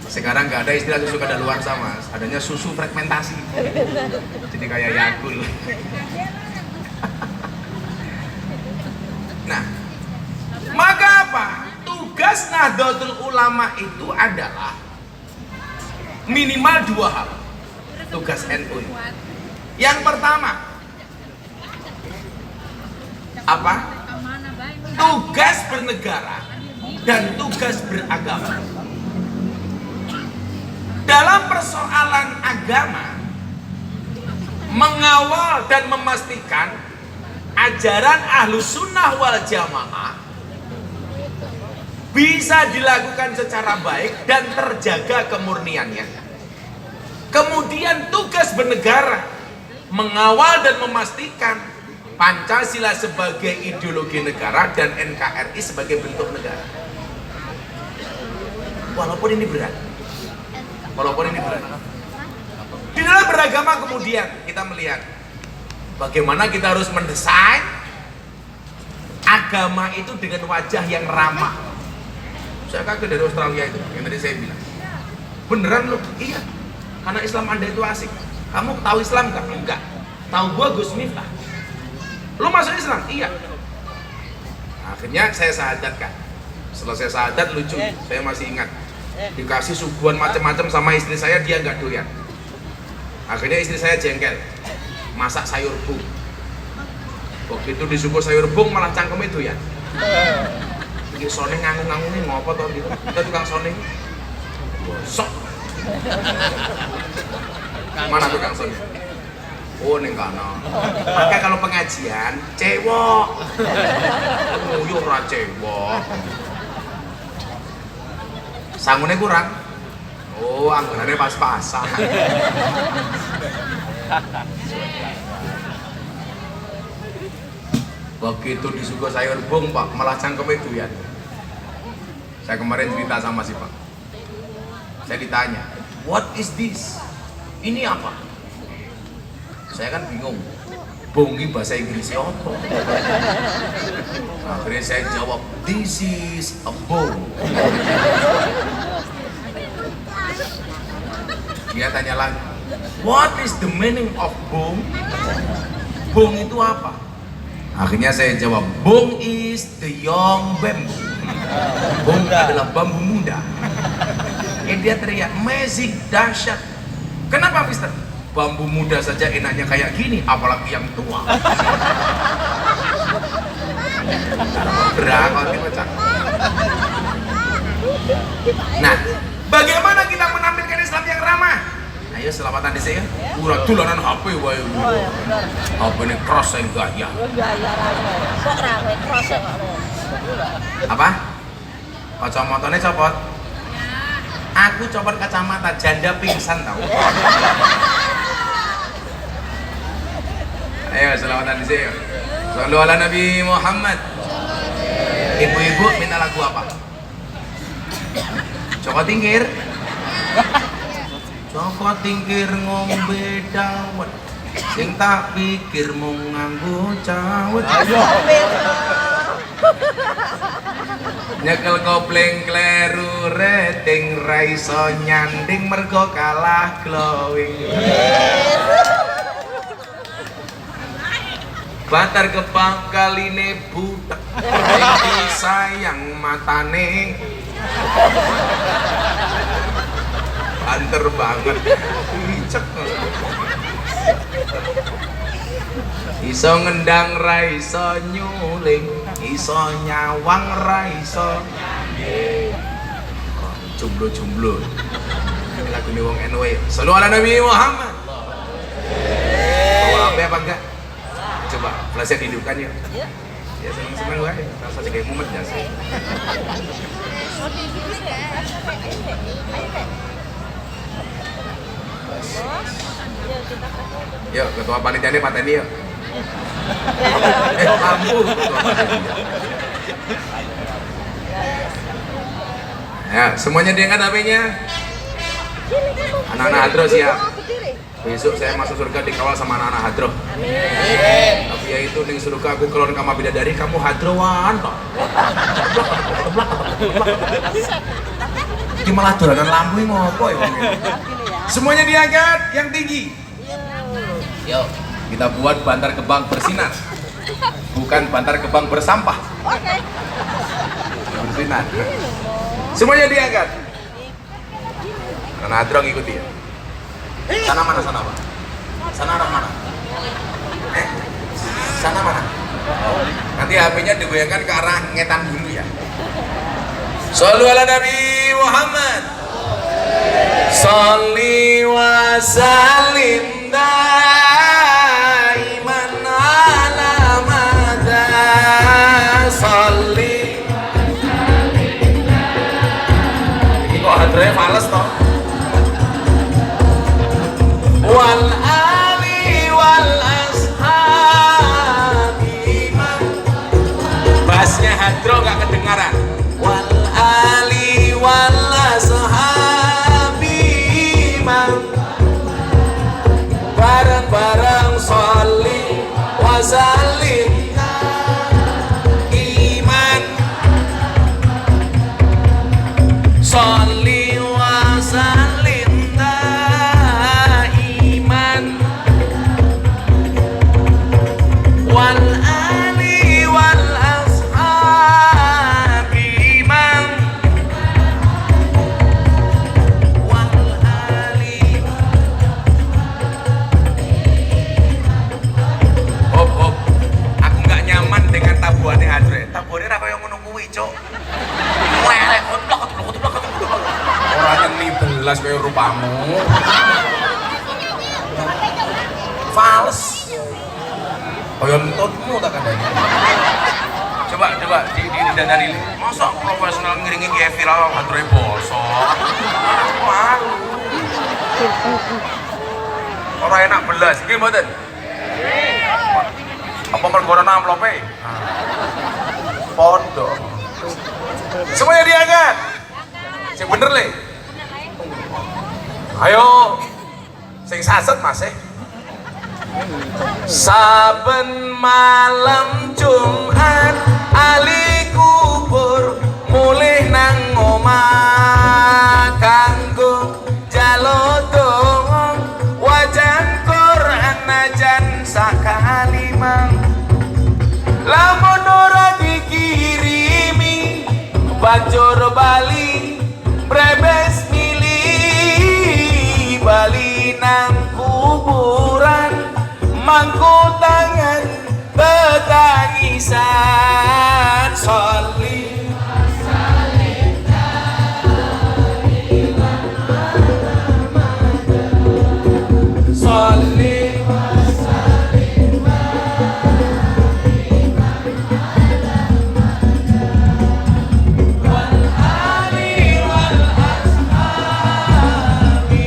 Sekarang nggak ada istilah susu kadaluarsa Mas, adanya susu fragmentasi. Jadi kayak Yakul. Nah, maka apa? Tugas Nahdlatul Ulama itu adalah minimal dua hal. Tugas NU. Yang pertama, apa? Tugas bernegara dan tugas beragama. Dalam persoalan agama, mengawal dan memastikan ajaran Ahlus Sunnah wal Jamaah bisa dilakukan secara baik dan terjaga kemurniannya. Kemudian tugas bernegara, mengawal dan memastikan Pancasila sebagai ideologi negara dan NKRI sebagai bentuk negara. Walaupun ini berat. Di dalam beragama kemudian kita melihat bagaimana kita harus mendesain agama itu dengan wajah yang ramah. Saya kaget dari Australia itu, yang tadi saya bilang. Beneran loh? Iya. Karena Islam Anda itu asik. Kamu tahu Islam nggak? Enggak. Tahu gua Gus Miftah? Lu masuk Islam? Iya. Akhirnya saya sahadatkan. Setelah saya sahadat lucu, saya masih ingat. Dikasih suguhan macam-macam sama istri saya, dia nggak doyan. Akhirnya istri saya jengkel, masak sayur bung. Begitu disuguh sayur bung malah cangkemnya doyan. Iki sone ngangung-ngangung nih ngopo toh gitu. Kita tukang sone. Bosok. Mana tukang sone? Oh ning kana. Maka kalau pengajian cewek. Yo ora cewek. Sanggune kurang. Oh, anggarannya pas-pasan. Begitu disuguh sayur bung Pak, malah cangkemnya doyan. Saya kemarin cerita sama si Pak. Saya ditanya, what is this? Ini apa? Saya kan bingung. Bongi bahasa Inggrisnya apa? Akhirnya saya jawab, this is a bong. Dia tanya lagi, what is the meaning of bong? Bong itu apa? Akhirnya saya jawab, bong is the young bamboo. Bong adalah bambu muda. Dia teriak, amazing, dahsyat. Kenapa Mister? Bambu muda saja enaknya kayak gini, apalagi yang tua. Berakal kita cak. Nah, bagaimana kita menampilkan Islam yang ramah? Ayo selamatan di sini. Kurang tulanan HP wae. HP ini cross yang gaya. Kok rame cross ya Pak? Apa? Kacamatanya copot. Aku copot kacamata, janda pingsan tau. Ayo selamatan di sini. Sallu ala Nabi Muhammad. Ibu-ibu minta lagu apa? Joko Tingkir. Joko Tingkir ngombe dawet. Sing tak pikir mung nganggo cawet. Nyekel kopling kleru rating raiso nyanding mergo kalah glowing. Bantar Gebang kaline butek iki sayang matane banter banget licek iso ngendang ra iso nyuling iso nyawang ra iso jomblo-jomblo ini lagu ini wong NW selalu ala Nabi Muhammad bawa apa enggak? Coba flashnya dihidupkan yuk ya seneng-seneng gue rasa kayak mumet ya sih yuk ketua panitianya pateni yuk lampu ketua panitia ya semuanya diangkat HP-nya anak-anak hadro siap besok saya masuk surga dikawal sama anak-anak hadro tapi ya itu ning surga aku kelon kama bidadari kamu hadroan toh iki malah dolanan lampu ngopo ya semuanya diangkat yang tinggi yuk kita buat Bantar Gebang bersinar bukan Bantar Gebang bersampah bersinar semuanya diangkat anak hadro ngikuti ya sana mana sana Pak? Sana arah mana? Sana mana? Nanti HP-nya digoyangkan ke arah ngetan dulu ya. Shallu ala Nabi Muhammad. Sholli wa sallim daiman ala madha sholli. Ini kok hadronya males toh? Wal ali wal ashabi bassnya hadro gak kedengaran wal ali wal ashabi bareng-bareng sholli wa sallim iman sholli wa sallim wal ali wal ashabi man wal ali hop aku nggak nyaman dengan tabuhannya Hadre tabuhannya ra kaya ngono kuwi cuk melek kotlok ora nyeni belas kaya rupamu fals kaya entutmu tak kandani coba dari masa profesional ngiringi kayak viral hadroe bosok malu orang enak belas iki mboten apa mergorana amplope pondok semuanya diangkat sing bener le ayo sing saset mas saben malam Jumat ali kubur mulih nang omah kanggo jaluk donga wajan Quran najan sakalimang lamun ora dikirimi bajur bali brebes milih bali nang kuburan mangku tangan betangisan sholli sholli wal ali wal ashabi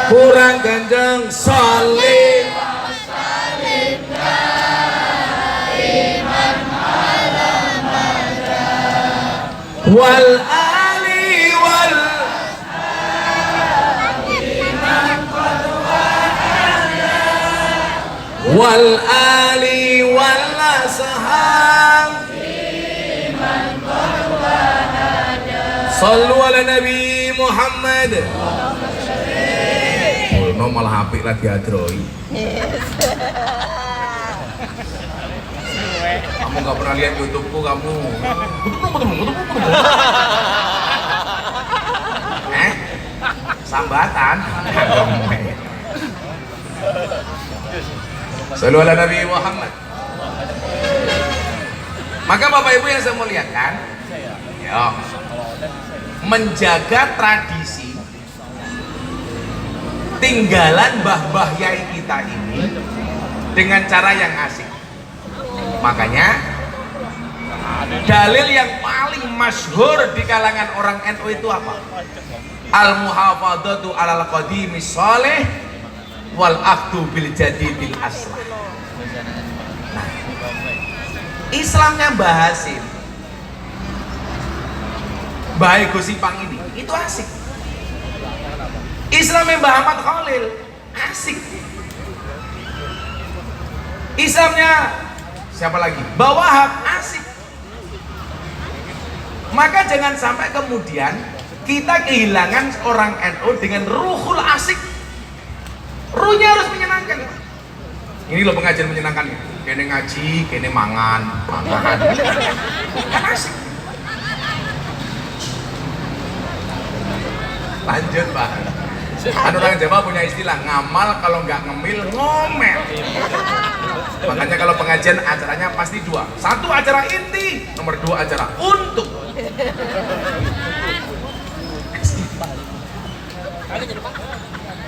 kurang kenceng salib wal ali wal wal ali wal ashab sallu ala nabi Muhammad. Oh, malah apik lagi adroi. Kamu gak pernah lihat YouTubeku kamu. Sambatan. Sallu ala Nabi Muhammad. Maka Bapak Ibu yang saya muliakan, ya, menjaga tradisi tinggalan mbah-mbah yai kita ini dengan cara yang asik. Makanya dalil yang paling masyhur di kalangan orang NU itu apa? Al-muhafadzatu alal qadimis sholih wal akhdu bil jadidil aslah. Nah, Islamnya Mbah Hasim, Mbah Gus Ipang ini itu asik. Islamnya Mbah Ahmad Khalil asik. Islamnya siapa lagi? Mbah Wahab asik. Maka jangan sampai kemudian kita kehilangan orang NU dengan ruhul asik. Ruhnya harus menyenangkan. Ini loh pengajian menyenangkannya. Kene ngaji, kene mangan. Kan asik. Lanjut Pak. Kan orang Jawa punya istilah ngamal kalau nggak ngemil ngomel. Makanya kalau pengajian acaranya pasti dua. Satu acara inti, nomor dua acara untuk.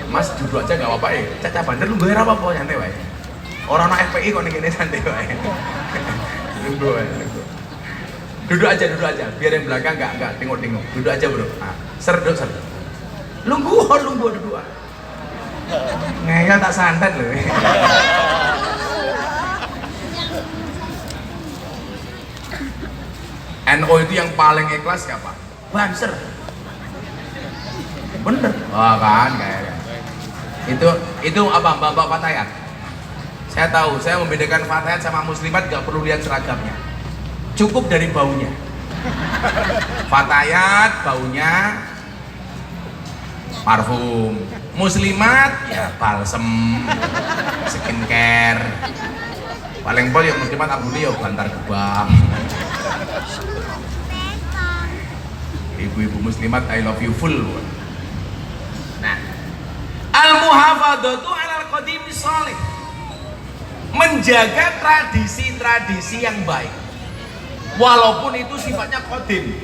Mas duduk aja nggak apa-apa ya. Caca bandar lu bayar apa apa nyantai wae. Orang anak FPI kok nih santai wae. Duduk aja, biar yang belakang nggak tengok-tengok. Duduk aja bro. Nah, serduk. Lungguh duduk. Ngeyel tak santet loh. NU itu yang paling ikhlas siapa? Banser. Bener. Wah kan kayak itu apa Bapak Fatayat? Saya tahu, saya membedakan Fatayat sama Muslimat gak perlu lihat seragamnya. Cukup dari baunya. Fatayat baunya parfum, Muslimat ya balsem, skincare. Paling pol ya Muslimat abune ya bantar gebang. Ibu-ibu Muslimat I love you full. Nah, al-muhafadzatu 'alal qadimis sholih, menjaga tradisi-tradisi yang baik walaupun itu sifatnya qadim,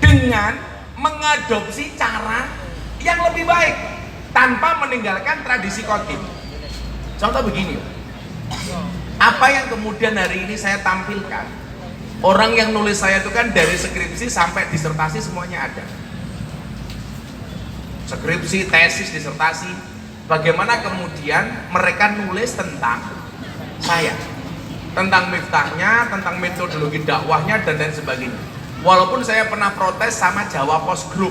dengan mengadopsi cara yang lebih baik tanpa meninggalkan tradisi qadim. Contoh begini, apa yang kemudian hari ini saya tampilkan, orang yang nulis saya itu kan dari skripsi sampai disertasi semuanya ada. Skripsi, tesis, disertasi. Bagaimana kemudian mereka nulis tentang saya, tentang miftahnya, tentang metodologi dakwahnya dan lain sebagainya. Walaupun saya pernah protes sama Jawa Post Group,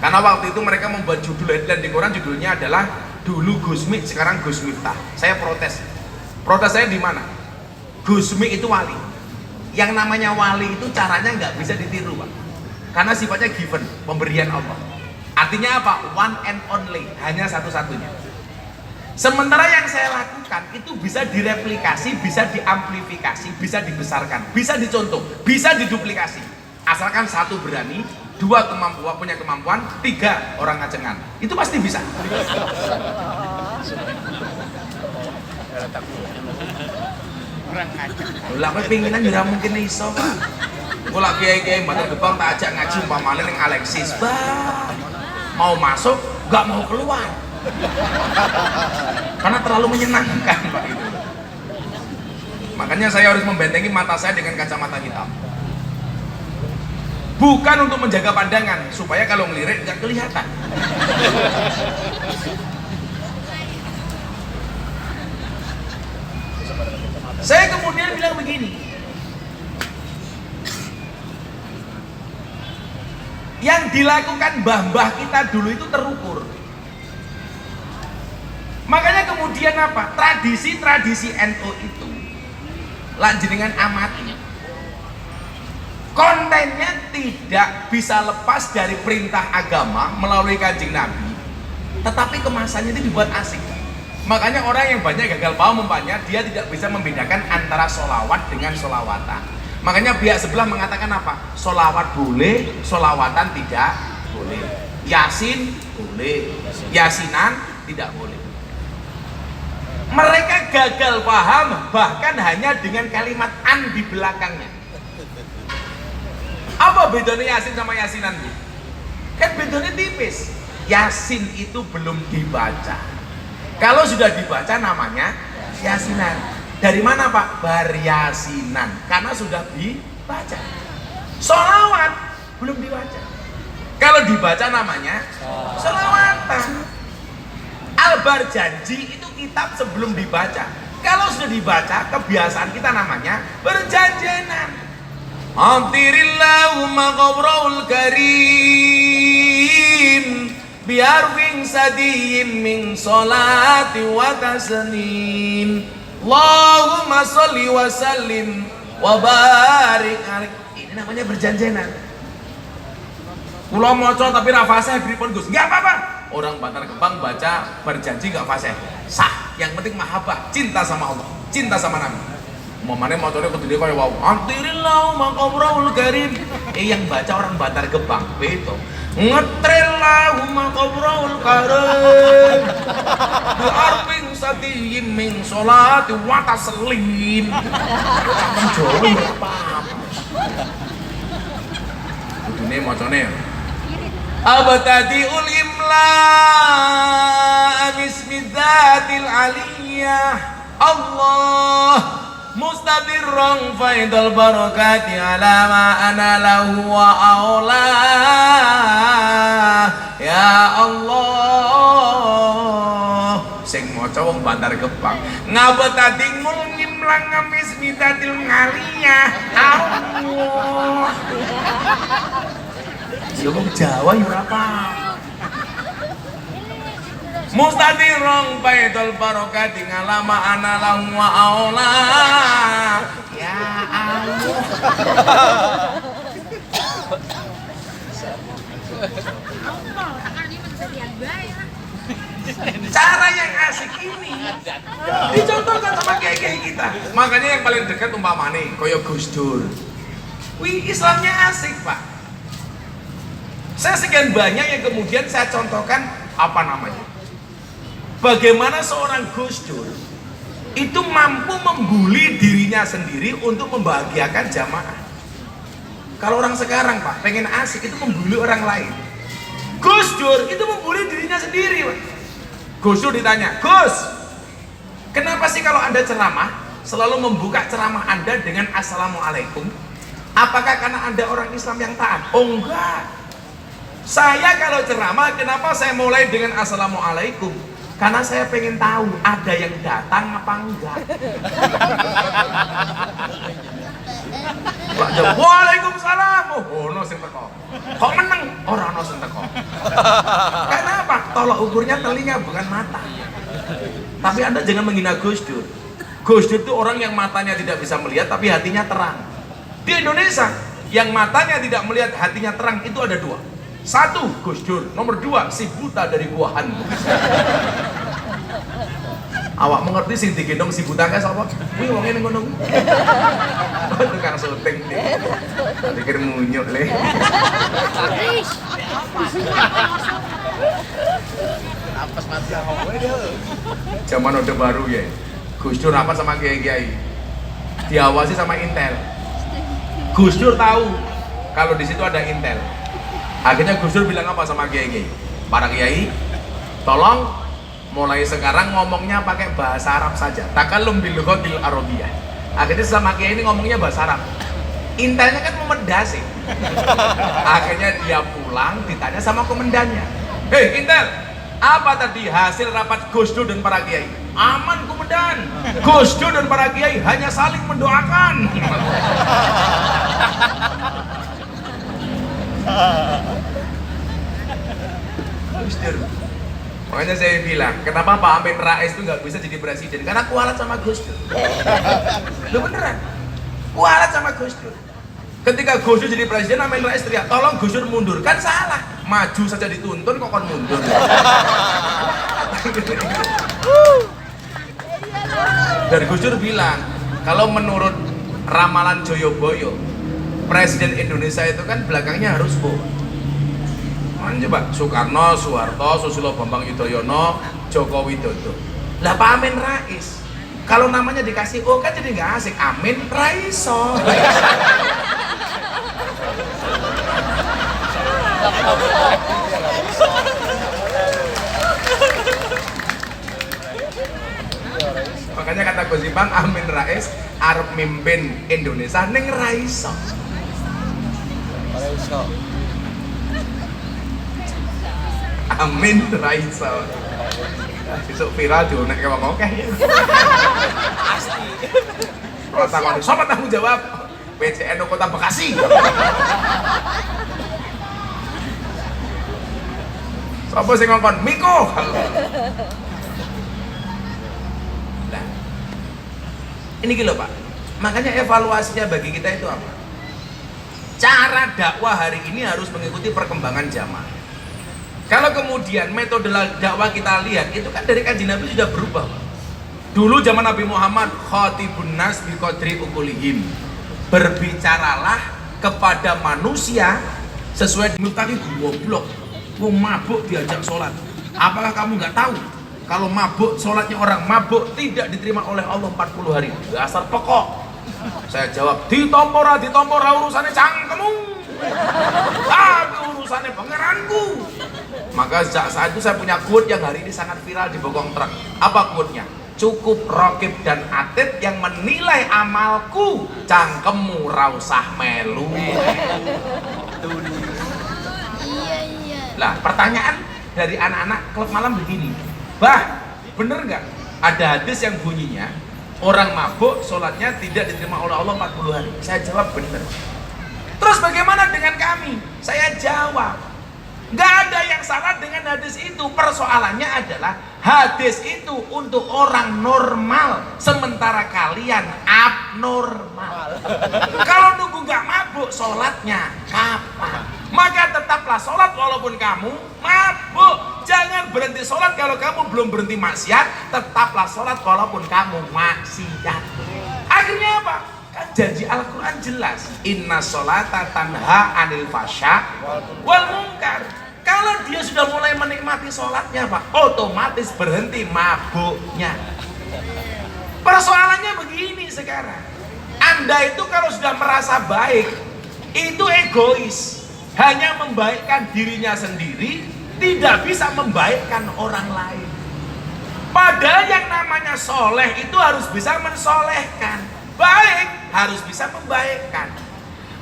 karena waktu itu mereka membuat judul headline di koran, judulnya adalah dulu Gusmi, sekarang Gus Miftah. Saya protes. Protes saya di mana? Gusmi itu wali. Yang namanya wali itu caranya nggak bisa ditiru Pak, karena sifatnya given, pemberian Allah. Artinya apa? One and only, hanya satu-satunya. Sementara yang saya lakukan itu bisa direplikasi, bisa diamplifikasi, bisa dibesarkan, bisa dicontoh, bisa diduplikasi. Asalkan satu berani, dua punya kemampuan, tiga orang ngajengan, itu pasti bisa. Lah kowe pinginan yo ora mungkin iso, Pak. Engko lak kiai-kiai Bantar Gebang tak ajak ngaji umpamane ning Alexis, bah. Mau masuk, enggak mau keluar. Karena terlalu menyenangkan, Pak itu. Makanya saya harus membentengi mata saya dengan kacamata hitam. bukan untuk menjaga pandangan supaya kalau ngelirik nggak kelihatan. Saya kemudian bilang begini, yang dilakukan mbah-mbah kita dulu itu terukur. Makanya kemudian apa? Tradisi-tradisi NU itu lanjenengan amati. Kontennya tidak bisa lepas dari perintah agama melalui Kanjeng Nabi, tetapi kemasannya itu dibuat asik. Makanya orang yang banyak gagal paham umpamanya dia tidak bisa membedakan antara solawat dengan solawatan. Makanya pihak sebelah mengatakan apa? Solawat boleh, solawatan tidak boleh. Yasin boleh, yasinan tidak boleh. Mereka gagal paham bahkan hanya dengan kalimat an di belakangnya. Apa bedanya Yasin sama Yasinan? Kan bedanya tipis. Yasin itu belum dibaca. Kalau sudah dibaca namanya Yasinan. Dari mana Pak? Baryasinan. Karena sudah dibaca. Sholawat belum dibaca. Kalau dibaca namanya sholawatan. Al-Barjanji itu kitab sebelum dibaca. Kalau sudah dibaca, kebiasaan kita namanya berjanjenan. Antirillahumma qabrul karim biarwing sadiyim min salati wa tasnim. Allahumma sholli wa sallim wa barik alaih. Ini namanya berjanjenan. Kula maca tapi ra fasih pripun Gus? Enggak apa-apa. Orang Bantar Gebang baca berjanji gak fasih, sah. Yang penting mahabbah, cinta sama Allah, cinta sama Nabi. Mamane macane kudu kaya wau. Antirillahu maqabrul karim. Yang baca orang Bantar Gebang beto. Ngetrillahu maqabrul karim. Bi'arfin satiyim min sholati wa taslim. Kapan Jawa ya apa-apa. Kudune macane abtadi'ul imla bismidzatil aliyah Allah mustadirran faidal barakati ala ma ana lahu wa aula ya Allah. Sing maca wong Bantar Gebang ngabtadi'ul imla bismidzatil aliyah Allah. Ya wong Jawa ya ora apa. Mustadirong baidul barokati ngalama ana lahu wa aula. Ya Allah. Cara yang asik ini dicontohkan sama kiai-kiai kita. Makanya yang paling dekat umpamane kaya Gus Dur. Wih, Islamnya asik, Pak. Saya sekian banyak yang kemudian saya contohkan apa namanya. Bagaimana seorang Gus Dur itu mampu membuli dirinya sendiri untuk membahagiakan jamaah. Kalau orang sekarang Pak pengen asik itu membuli orang lain. Gus Dur itu membuli dirinya sendiri Pak. Gus Dur ditanya, Gus, kenapa sih kalau Anda ceramah selalu membuka ceramah Anda dengan Assalamualaikum? Apakah karena Anda orang Islam yang taat? Oh enggak. Saya kalau ceramah, kenapa saya mulai dengan Assalamualaikum? Karena saya pengen tahu ada yang datang apa enggak. Waalaikumsalam. Oh, ono sing teko. Kok meneng? Ora ono sing teko. Karena apa? Tolak ukurnya telinga bukan mata. Tapi Anda jangan menghina Gus Dur. Gus Dur itu orang yang matanya tidak bisa melihat tapi hatinya terang. Di Indonesia, yang matanya tidak melihat hatinya terang itu ada dua. Satu, Gus Dur. Nomor dua, si buta dari buahan. Awak mengerti sing digendong si buta kae sapa? Kuwi wong ngene ngono. Tukang syuting deh. Pikir munyuk le. Apes mati kowe deh. Zaman Orde Baru ya. Gus Dur rapat sama kiai-kiai. Diawasi sama Intel. Gus Dur tahu kalau di situ ada Intel. Akhirnya Gus Dur bilang apa sama kiai-kiai? Para kiai, tolong mulai sekarang ngomongnya pakai bahasa Arab saja. Takallum bil lughatil arabiyyah. Akhirnya sama kiai ini ngomongnya bahasa Arab. Intelnya kan memedasi. Akhirnya dia pulang, ditanya sama komandannya, hei Intel, apa tadi hasil rapat Gus Dur dan para kiai? Aman komandan, Gus Dur dan para kiai hanya saling mendoakan. Gus Dur. Makanya saya bilang, kenapa Pak Amin Rais itu nggak bisa jadi presiden? Karena kualat sama Gus Dur. Lu beneran? Kualat sama Gus Dur. Ketika Gus Dur jadi presiden, Amin Rais teriak, tolong Gus Dur mundur. Kan salah. Maju saja dituntun, kok kon mundur. Dan Gus Dur bilang, kalau menurut ramalan Joyoboyo, presiden Indonesia itu kan belakangnya harus O. Coba Soekarno, Soeharto, Susilo Bambang Yudhoyono, Joko Widodo. Lah Pak Amin Rais, kalau namanya dikasih O kan jadi nggak asik. Amin Raiso. Makanya kata Gus Ipang, Amin Rais arep mimpin Indonesia ning Raiso. Amin Raiso. Besok viral diunek ke wong akeh. Pasti. Kalau takon sapa tanggung jawab? PCN Kota Bekasi. Sapa sing ngongkon? Miko. Nah. Ini gitu Pak. Makanya evaluasinya bagi kita itu apa? Cara dakwah hari ini harus mengikuti perkembangan zaman. Kalau kemudian metode dakwah kita lihat, itu kan dari Kanjeng Nabi sudah berubah. Dulu zaman Nabi Muhammad, khatibun nas bi qadri uqulihim. Berbicaralah kepada manusia sesuai dengan tadi goblok. Wong mabuk diajak sholat. Apakah kamu nggak tahu? Kalau mabuk, sholatnya orang mabuk tidak diterima oleh Allah 40 hari. Dasar pokok. Saya jawab, ditompora urusannya cangkemmu. Tapi urusannya pangeranku. Maka sejak saat itu saya punya quote yang hari ini sangat viral di Bogong Truk. Apa quote-nya? Cukup Rokib dan Atid yang menilai amalku, cangkemmu rausah melu. Lah pertanyaan dari anak-anak klub malam begini, bah bener nggak ada hadis yang bunyinya orang mabuk sholatnya tidak diterima oleh Allah 40 hari? Saya jawab bener. Terus bagaimana dengan kami? Saya jawab, nggak ada yang salah dengan hadis itu. Persoalannya adalah hadis itu untuk orang normal, sementara kalian abnormal. Kalau nunggu nggak mabuk, sholatnya kapan? Maka tetaplah sholat walaupun kamu mabuk. Jangan berhenti sholat kalau kamu belum berhenti maksiat. Tetaplah sholat walaupun kamu maksiat. Akhirnya apa? Kan janji Al-Quran jelas, inna sholata tanha anil fasya wal munkar. Kalau dia sudah mulai menikmati sholatnya Pak, otomatis berhenti mabuknya. Persoalannya begini sekarang, Anda itu kalau sudah merasa baik, itu egois, hanya membaikkan dirinya sendiri, tidak bisa membaikkan orang lain. Padahal yang namanya soleh itu harus bisa mensolehkan, baik harus bisa membaikkan.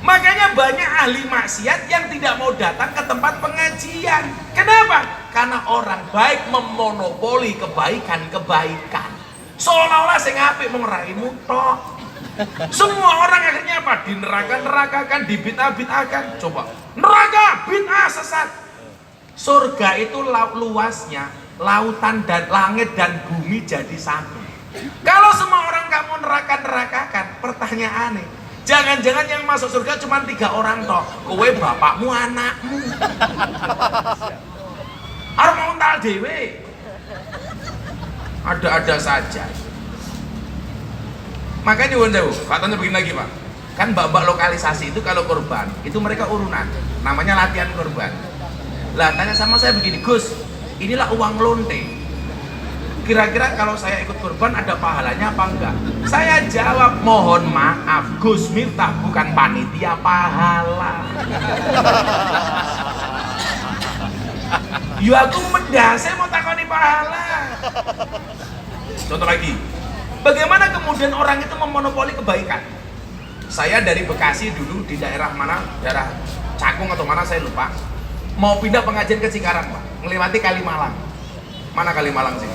Makanya banyak ahli maksiat yang tidak mau datang ke tempat pengajian. Kenapa? Karena orang baik memonopoli kebaikan-kebaikan. Seolah-olah sing apik mung raimu tok. Semua orang akhirnya apa? Dineraka-nerakakan, dibid'ah-bid'ahkan. Coba, neraka, bid'ah, sesat. Surga itu luasnya lautan dan langit dan bumi jadi satu. Kalau semua orang kamu neraka-nerakakan, pertanyaannya, jangan-jangan yang masuk surga cuma 3 orang toh. Kowe bapakmu, anakmu. Arep mau ental dhewe. Ada-ada saja. Makanya nyuwun sewu, katanya begini lagi Pak. Kan mbak-mbak lokalisasi itu kalau korban, itu mereka urunan. Namanya latihan korban. Lah tanya sama saya begini, Gus, inilah uang lonte. Kira-kira kalau saya ikut korban ada pahalanya apa enggak? Saya jawab, mohon maaf, Gus Miftah bukan panitia pahala. Ya aku mendasar mau takoni pahala. Contoh lagi, bagaimana kemudian orang itu memonopoli kebaikan? Saya dari Bekasi dulu di daerah mana, daerah Cakung atau mana saya lupa, mau pindah pengajian ke Cikarang Pak, melewati Kalimalang. Mana Kalimalang sih?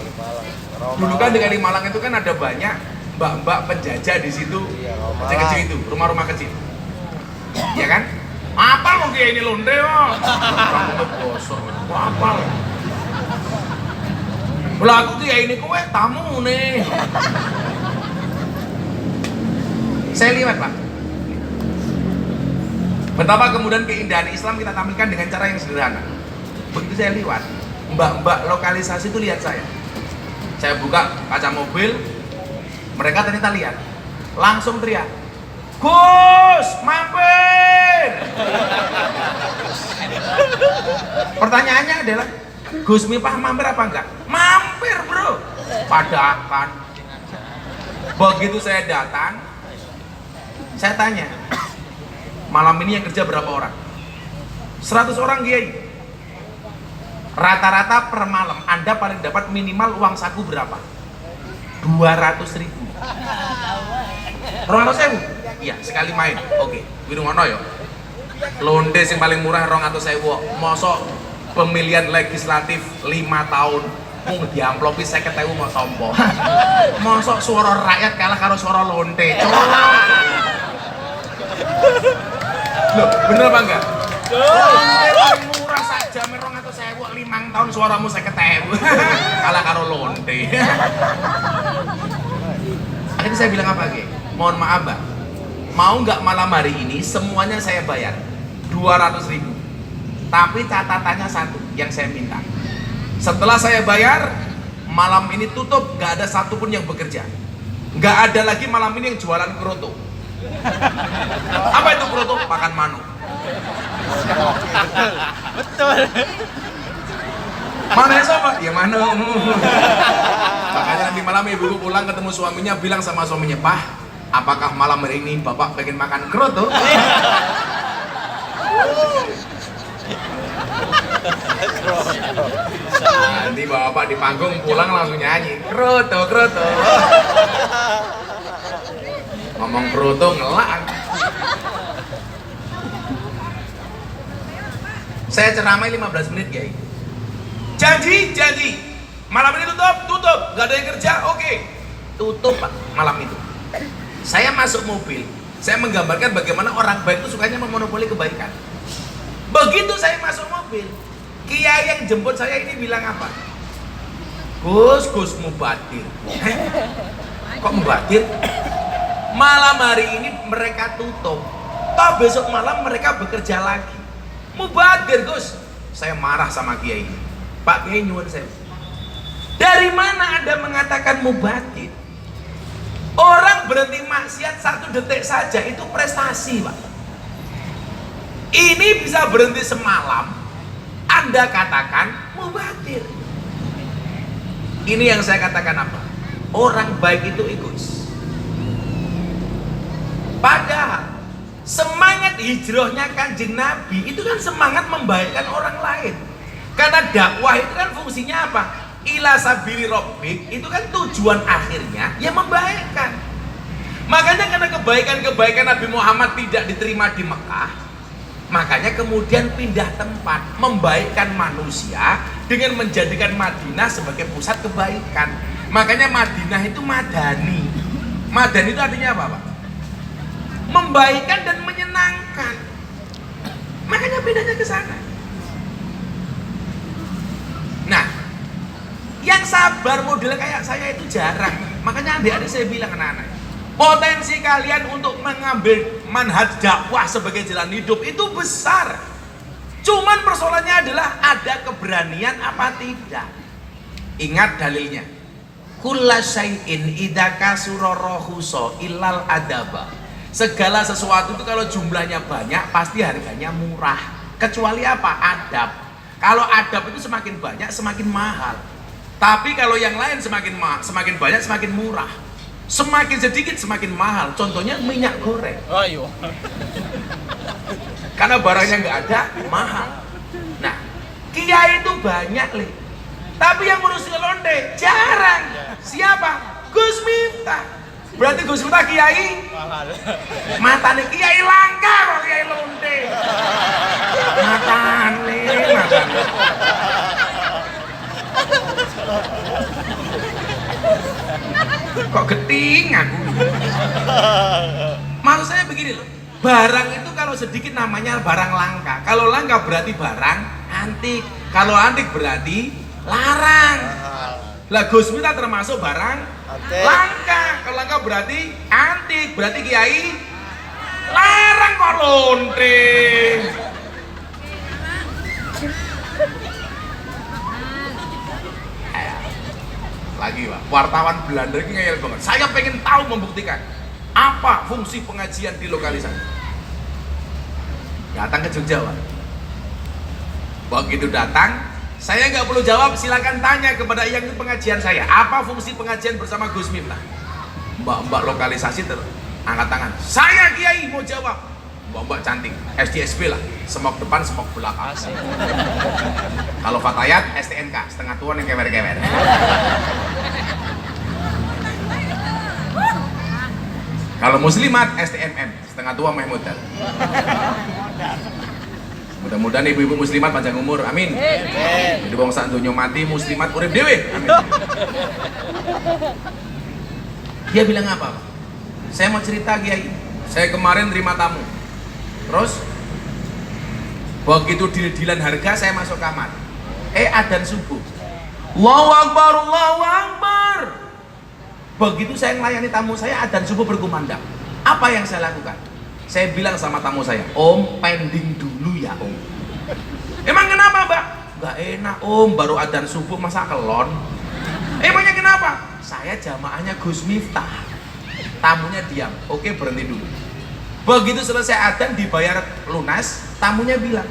Dulu kan di Kalimalang itu kan ada banyak mbak-mbak penjajah di situ, kecil-kecil itu, rumah-rumah kecil, ya kan? Apal mau kayak ini londe kok? Rambutnya gosor, kok apal? Lah aku kayak ini kowe tamu nih. Saya lihat Pak, betapa kemudian keindahan Islam kita tampilkan dengan cara yang sederhana. Begitu saya lihat, mbak-mbak lokalisasi itu lihat saya buka kaca mobil, mereka ternyata lihat, langsung teriak, Gus, mampir! Pertanyaannya adalah, Gus Miftah mampir apa enggak? Mampir bro, padahal begitu saya datang, saya tanya, malam ini yang kerja berapa orang? 100 orang Kiai. Rata-rata per malam Anda paling dapat minimal uang saku berapa? 200.000. 200.000? Iya, sekali main. Oke, wirungono ya. Londe sing paling murah 200.000. Mosok pemilihan legislatif 5 tahun mung diamplopi 50.000 mau sompo. Mosok suara rakyat kalah karo suara londe. Loh, bener apa enggak? Paling murah saja merong atau sewu 5 tahun suaramu 50.000. Kalah karo lonte. Akhirnya saya bilang apa Ge? Mohon maaf Mbak, mau nggak malam hari ini semuanya saya bayar 200.000. Tapi catatannya satu yang saya minta. Setelah saya bayar, malam ini tutup, nggak ada satupun yang bekerja. Nggak ada lagi malam ini yang jualan kroto. Apa itu kroto? Makan manuk. Betul. Mana ya sobat? Ya mana? Makanya nanti malam ibu pulang ketemu suaminya, bilang sama suaminya, Pak, apakah malam hari ini bapak pengen makan kroto? Nanti bapak di panggung pulang langsung nyanyi kroto kroto. Ngomong kroto ngelak. Saya ceramai 15 menit Kiai. Janji malam ini tutup, gak ada yang kerja, oke. Tutup Pak, malam itu. Saya masuk mobil, saya menggambarkan bagaimana orang baik itu sukanya memonopoli kebaikan. Begitu saya masuk mobil, Kiai yang jemput saya ini bilang apa? Gus mubadir. Kok mubadir? Malam hari ini mereka tutup, toh besok malam mereka bekerja lagi. Mubadir Gus. Saya marah sama Kiai. Pak Kiai nyuwun saya. Dari mana Anda mengatakan mubadir? Orang berhenti maksiat 1 detik saja itu prestasi Pak. Ini bisa berhenti semalam, Anda katakan mubadir. Ini yang saya katakan apa? Orang baik itu egois. Padahal semangat hijrahnya Kanjeng Nabi itu kan semangat membaikkan orang lain. Karena dakwah itu kan fungsinya apa? Ila sabili rabbik, itu kan tujuan akhirnya ya membaikkan. Makanya karena kebaikan-kebaikan Nabi Muhammad tidak diterima di Mekah, makanya kemudian pindah tempat, membaikkan manusia dengan menjadikan Madinah sebagai pusat kebaikan. Makanya Madinah itu madani. Madani itu artinya apa Pak? Membaikkan dan menyenangkan. Makanya pindahnya ke sana. Nah, yang sabar model kayak saya itu jarang. Makanya adik-adik saya bilang anak-anak, potensi kalian untuk mengambil manhaj dakwah sebagai jalan hidup itu besar. Cuman persoalannya adalah ada keberanian apa tidak. Ingat dalilnya. Kulla syai'in idza kasura rahusa illal adaba. Segala sesuatu itu kalau jumlahnya banyak pasti harganya murah. Kecuali apa? Adab. Kalau adab itu semakin banyak semakin mahal. Tapi kalau yang lain semakin banyak semakin murah. Semakin sedikit semakin mahal. Contohnya minyak goreng. Ayo. Karena barangnya nggak ada, mahal. Nah, kiai itu banyak lih. Tapi yang ngurusin londe jarang. Siapa? Gus Miftah. Berarti Gus Miftah kiai Mahal. matane kiai langka kok kiai lonte. Matane. Kok geting aku. Maksud saya begini loh. Barang itu kalau sedikit namanya barang langka. Kalau langka berarti barang antik. Kalau antik berarti larang. Lah Gus Miftah termasuk barang Antik. langka. Kalau langka berarti antik. Berarti kiai larang kok lonte. Lagi Pak, wartawan Belanda ini ngeyel banget. Saya pengen tahu membuktikan apa fungsi pengajian di lokalisasi. Datang ke Jogja Pak. Begitu datang, saya nggak perlu jawab, silakan tanya kepada yang ikut pengajian saya. Apa fungsi pengajian bersama Gus Miftah? Mbak-mbak lokalisasi angkat tangan. Saya Kiai mau jawab. Mbak-mbak cantik, SDSB lah, semok depan, semok belakang. Kalau Fatayat, STNK, setengah tua yang kewer-kewer. Kalau Muslimat, STMM, setengah tua meh modal. Mudah-mudahan ibu-ibu Muslimat panjang umur, amin. Jadi wong sak donya mati, Muslimat urip dhewe, amin. Dia bilang apa? Saya mau cerita Kiai, saya kemarin terima tamu. Terus begitu deal-dealan harga saya masuk kamar. Adzan subuh. Allahu Akbar, Allahu Akbar. Begitu saya melayani tamu saya, adzan subuh berkumandang. Apa yang saya lakukan? Saya bilang sama tamu saya, Om pending dulu ya Om. Emang kenapa Mbak? Gak enak Om, baru adzan subuh masa kelon. Emangnya kenapa? Saya jamaahnya Gus Miftah. Tamunya diam, oke berhenti dulu. Begitu selesai adzan dibayar lunas, tamunya bilang,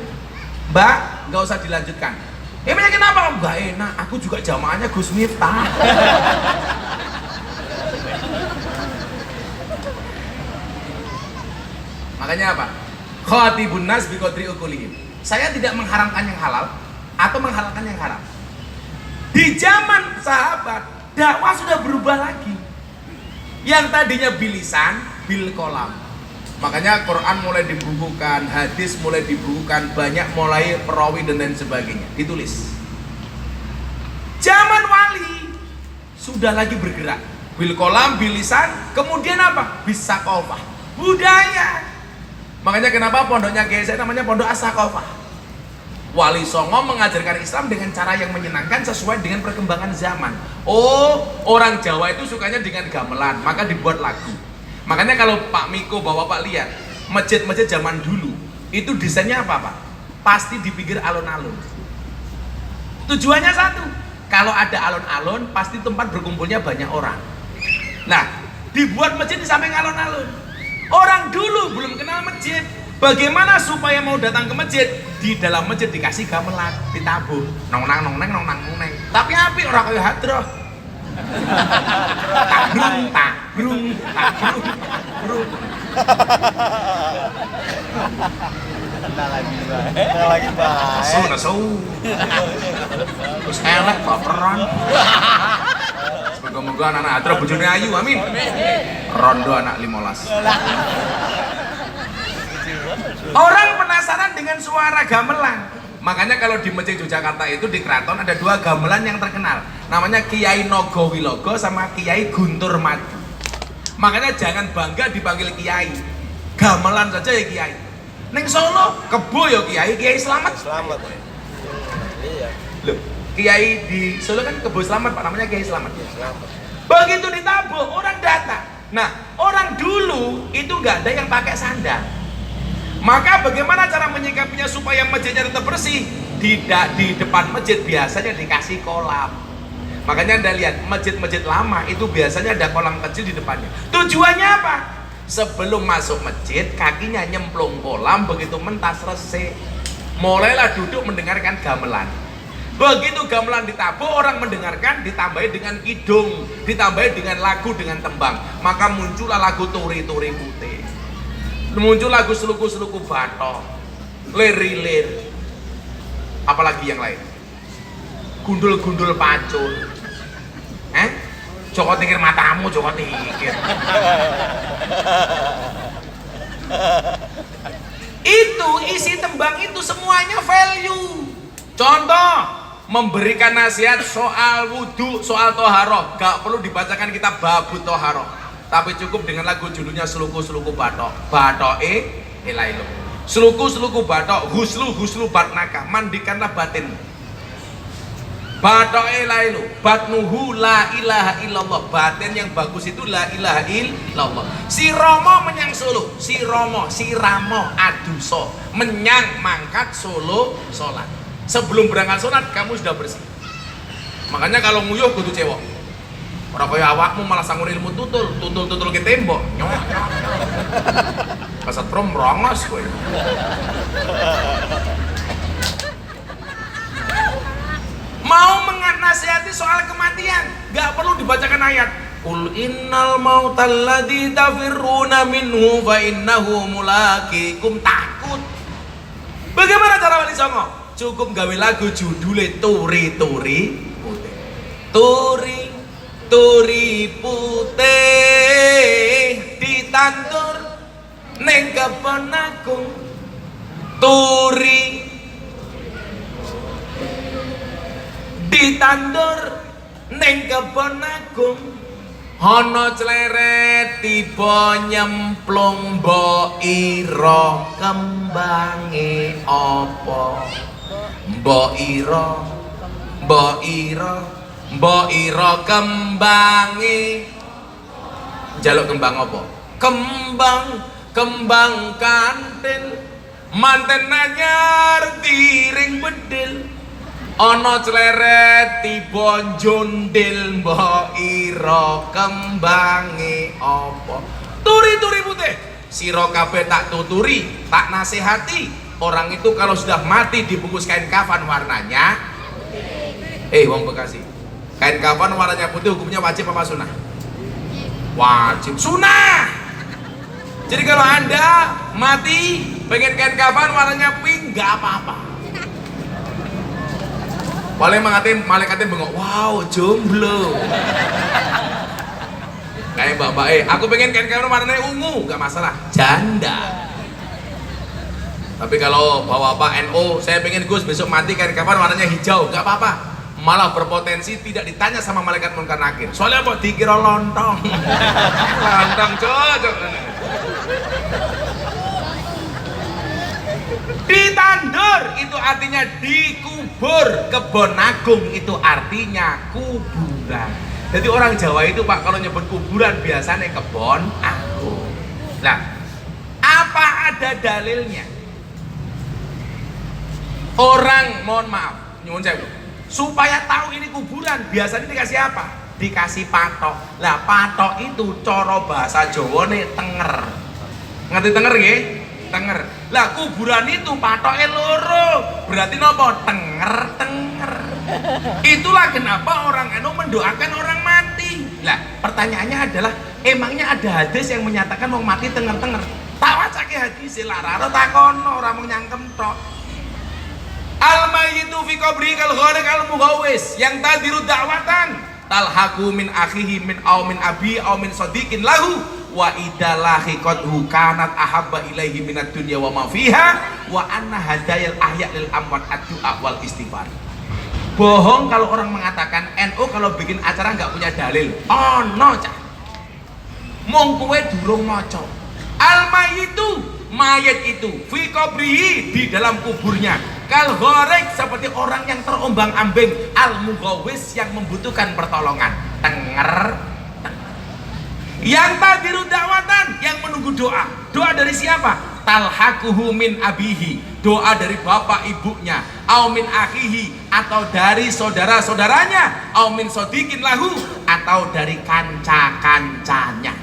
Mbak, nggak usah dilanjutkan. Emangnya kenapa? Nggak enak, aku juga jamaahnya Gus Miftah. Makanya apa? Khatibun nas bi qadri uqulihim. Saya tidak mengharamkan yang halal atau menghalalkan yang haram. Di zaman sahabat, dakwah sudah berubah lagi. Yang tadinya bilisan, bil kolam. Makanya Quran mulai dibukukan, hadis mulai dibukukan, banyak mulai perawi dan lain sebagainya ditulis. Zaman wali sudah lagi bergerak, bil kolam, bilisan, kemudian apa? Bisaqofah, budaya. Makanya kenapa pondoknya Kiai saya namanya Pondok As-Saqofah. Wali Songo mengajarkan Islam dengan cara yang menyenangkan sesuai dengan perkembangan zaman. Oh, orang Jawa itu sukanya dengan gamelan, maka dibuat lagu. Makanya kalau Pak Miko bawa Pak lihat masjid-masjid zaman dulu itu desainnya apa Pak? Pasti di pinggir alun-alun. Tujuannya satu, kalau ada alun-alun pasti tempat berkumpulnya banyak orang. Nah, dibuat masjid di samping alun-alun. Orang dulu belum kenal masjid. Bagaimana supaya mau datang ke masjid? Di dalam masjid dikasih gamelan, ditabuh, nong-nang nong-neng nong-nang nong-neng. Tapi api orang kayak hadroh. Tabrung, tabrung, tabrung, tabrung. Kita lagi baik. Nesu. Terus elek baperan. Semoga-moga anak-anak hadroh bojone ayu, amin. Rondo anak 15. Orang penasaran dengan suara gamelan. Makanya kalau di Masjid Yogyakarta itu di keraton ada dua gamelan yang terkenal. Namanya Kiai Nogowilogo sama Kiai Guntur Madu. Makanya jangan bangga dipanggil Kiai. Gamelan saja ya Kiai. Neng Solo kebo ya Kiai, Kiai Selamat. Selamat. Iya. Loh, Kiai di Solo kan kebo Selamat Pak, namanya Kiai Selamat. Selamat. Begitu ditabuh orang datang. Nah, orang dulu itu nggak ada yang pakai sandal. Maka bagaimana cara menyikapinya supaya masjidnya tetap bersih? Di depan masjid biasanya dikasih kolam. Makanya Anda lihat masjid-masjid lama itu biasanya ada kolam kecil di depannya. Tujuannya apa? Sebelum masuk masjid kakinya nyemplung kolam, begitu mentas resik. Mulailah duduk mendengarkan gamelan. Begitu gamelan ditabuh, orang mendengarkan, ditambahi dengan kidung, ditambahi dengan lagu, dengan tembang. Maka muncullah lagu turi-turi putih. Muncul lagu seluku-seluku batok, lir-lir, apalagi yang lain, gundul-gundul pacul, Joko tingkir matamu, Joko tingkir. Itu isi tembang itu semuanya value. Contoh, memberikan nasihat soal wudhu, soal toharoh, gak perlu dibacakan kitab babut toharoh, tapi cukup dengan lagu judulnya Seluku-seluku batok, batoke elailu. Seluku-seluku batok, huslu batnaka, mandikanlah batin. Batoke elailu, batnuhu la ilaha illallah, batin yang bagus itu la ilaha illallah. Si Romo menyang Solo, si Romo, si Ramo aduso, menyang mangkat Solo sholat. Sebelum berangkat sholat kamu sudah bersih. Makanya kalau nguyuh kudu cewek. Ora kaya awakmu malah sangur ilmu tutul ke tembok. Nyok. Kasat prom rongos kowe. Mau menasihati soal kematian, gak perlu dibacakan ayat. Qul innal mautal ladzi tafirruna minhu fa innahu mulaqikum. Takut. Bagaimana cara Wali Songo? Cukup gawe lagu judulnya Turi Turi Putih. Turi putih ditandur ning kebon agung. Turi ditandur ning kebon agung. Ana cleret tiba nyemplung mbok ira kembange apa? Mbok ira kembange. Njaluk kembang apa? Kembang kantil. Manten anyar tiring bedil. Ana cleret tiba njondil mbok ira kembange apa? Turi-turi putih. Sira kabeh tak tuturi, tak nasihati. Orang itu kalau sudah mati dibungkus kain kafan warnanya wong Bekasi. Kain kafan warnanya putih hukumnya wajib apa sunnah? Wajib, sunnah. Jadi kalau Anda mati pengen kain kafan warnanya pink, nggak apa-apa. Paling malaikatnya bengok, wow jomblo. Kayak bapak, aku pengen kain kafan warnanya ungu, nggak masalah, janda. Tapi kalau bapak NO, saya pengen Gus besok mati kain kafan warnanya hijau, nggak apa-apa. Malah berpotensi tidak ditanya sama malaikat munkar nakir. Soalnya apa? Dikira lontong. Lontong cocok. Ditandur itu artinya dikubur. Kebon agung itu artinya kuburan. Jadi orang Jawa itu Pak kalau nyebut kuburan biasanya kebon agung. Nah, apa ada dalilnya? Orang, mohon maaf, nyuwun sewu, supaya tahu ini kuburan biasanya dikasih apa? Dikasih patok. Lah patok itu coro bahasa Jawa nih tenger. Ngerti tenger ya? Tenger. Lah kuburan itu patoknya loro. Berarti nopo? Tenger. Itulah kenapa orang anu mendoakan orang mati. Lah pertanyaannya adalah emangnya ada hadis yang menyatakan mau mati tenger-tenger? Tak wacake hadis lararo takono ora mung nyangkem tok. Al-mayyitu fi qabri kal gharik al mughawis yang tadiru da'watan talhaqu min akhihi min aw min abi aw min sadiqin lahu wa idalahi qadhu kanat ahabba ilaihi minad dunya wa ma fiha wa anna hadayal ahya lil amwat ad-du'a wal istighfar. Bohong kalau orang mengatakan NU kalau bikin acara nggak punya dalil. Oh no cah. Mong kowe durung maca. Al-mayyitu mayat itu fi qabrihi di dalam kuburnya kal gharek seperti orang yang terombang-ambing al mughawis yang membutuhkan pertolongan tenger. Yang tadiru dakwatan yang menunggu doa. Doa dari siapa? Talhaquhu min abihi, doa dari bapak ibunya, au min akhihi atau dari saudara-saudaranya, au min sodikin lahu atau dari kanca-kancanya.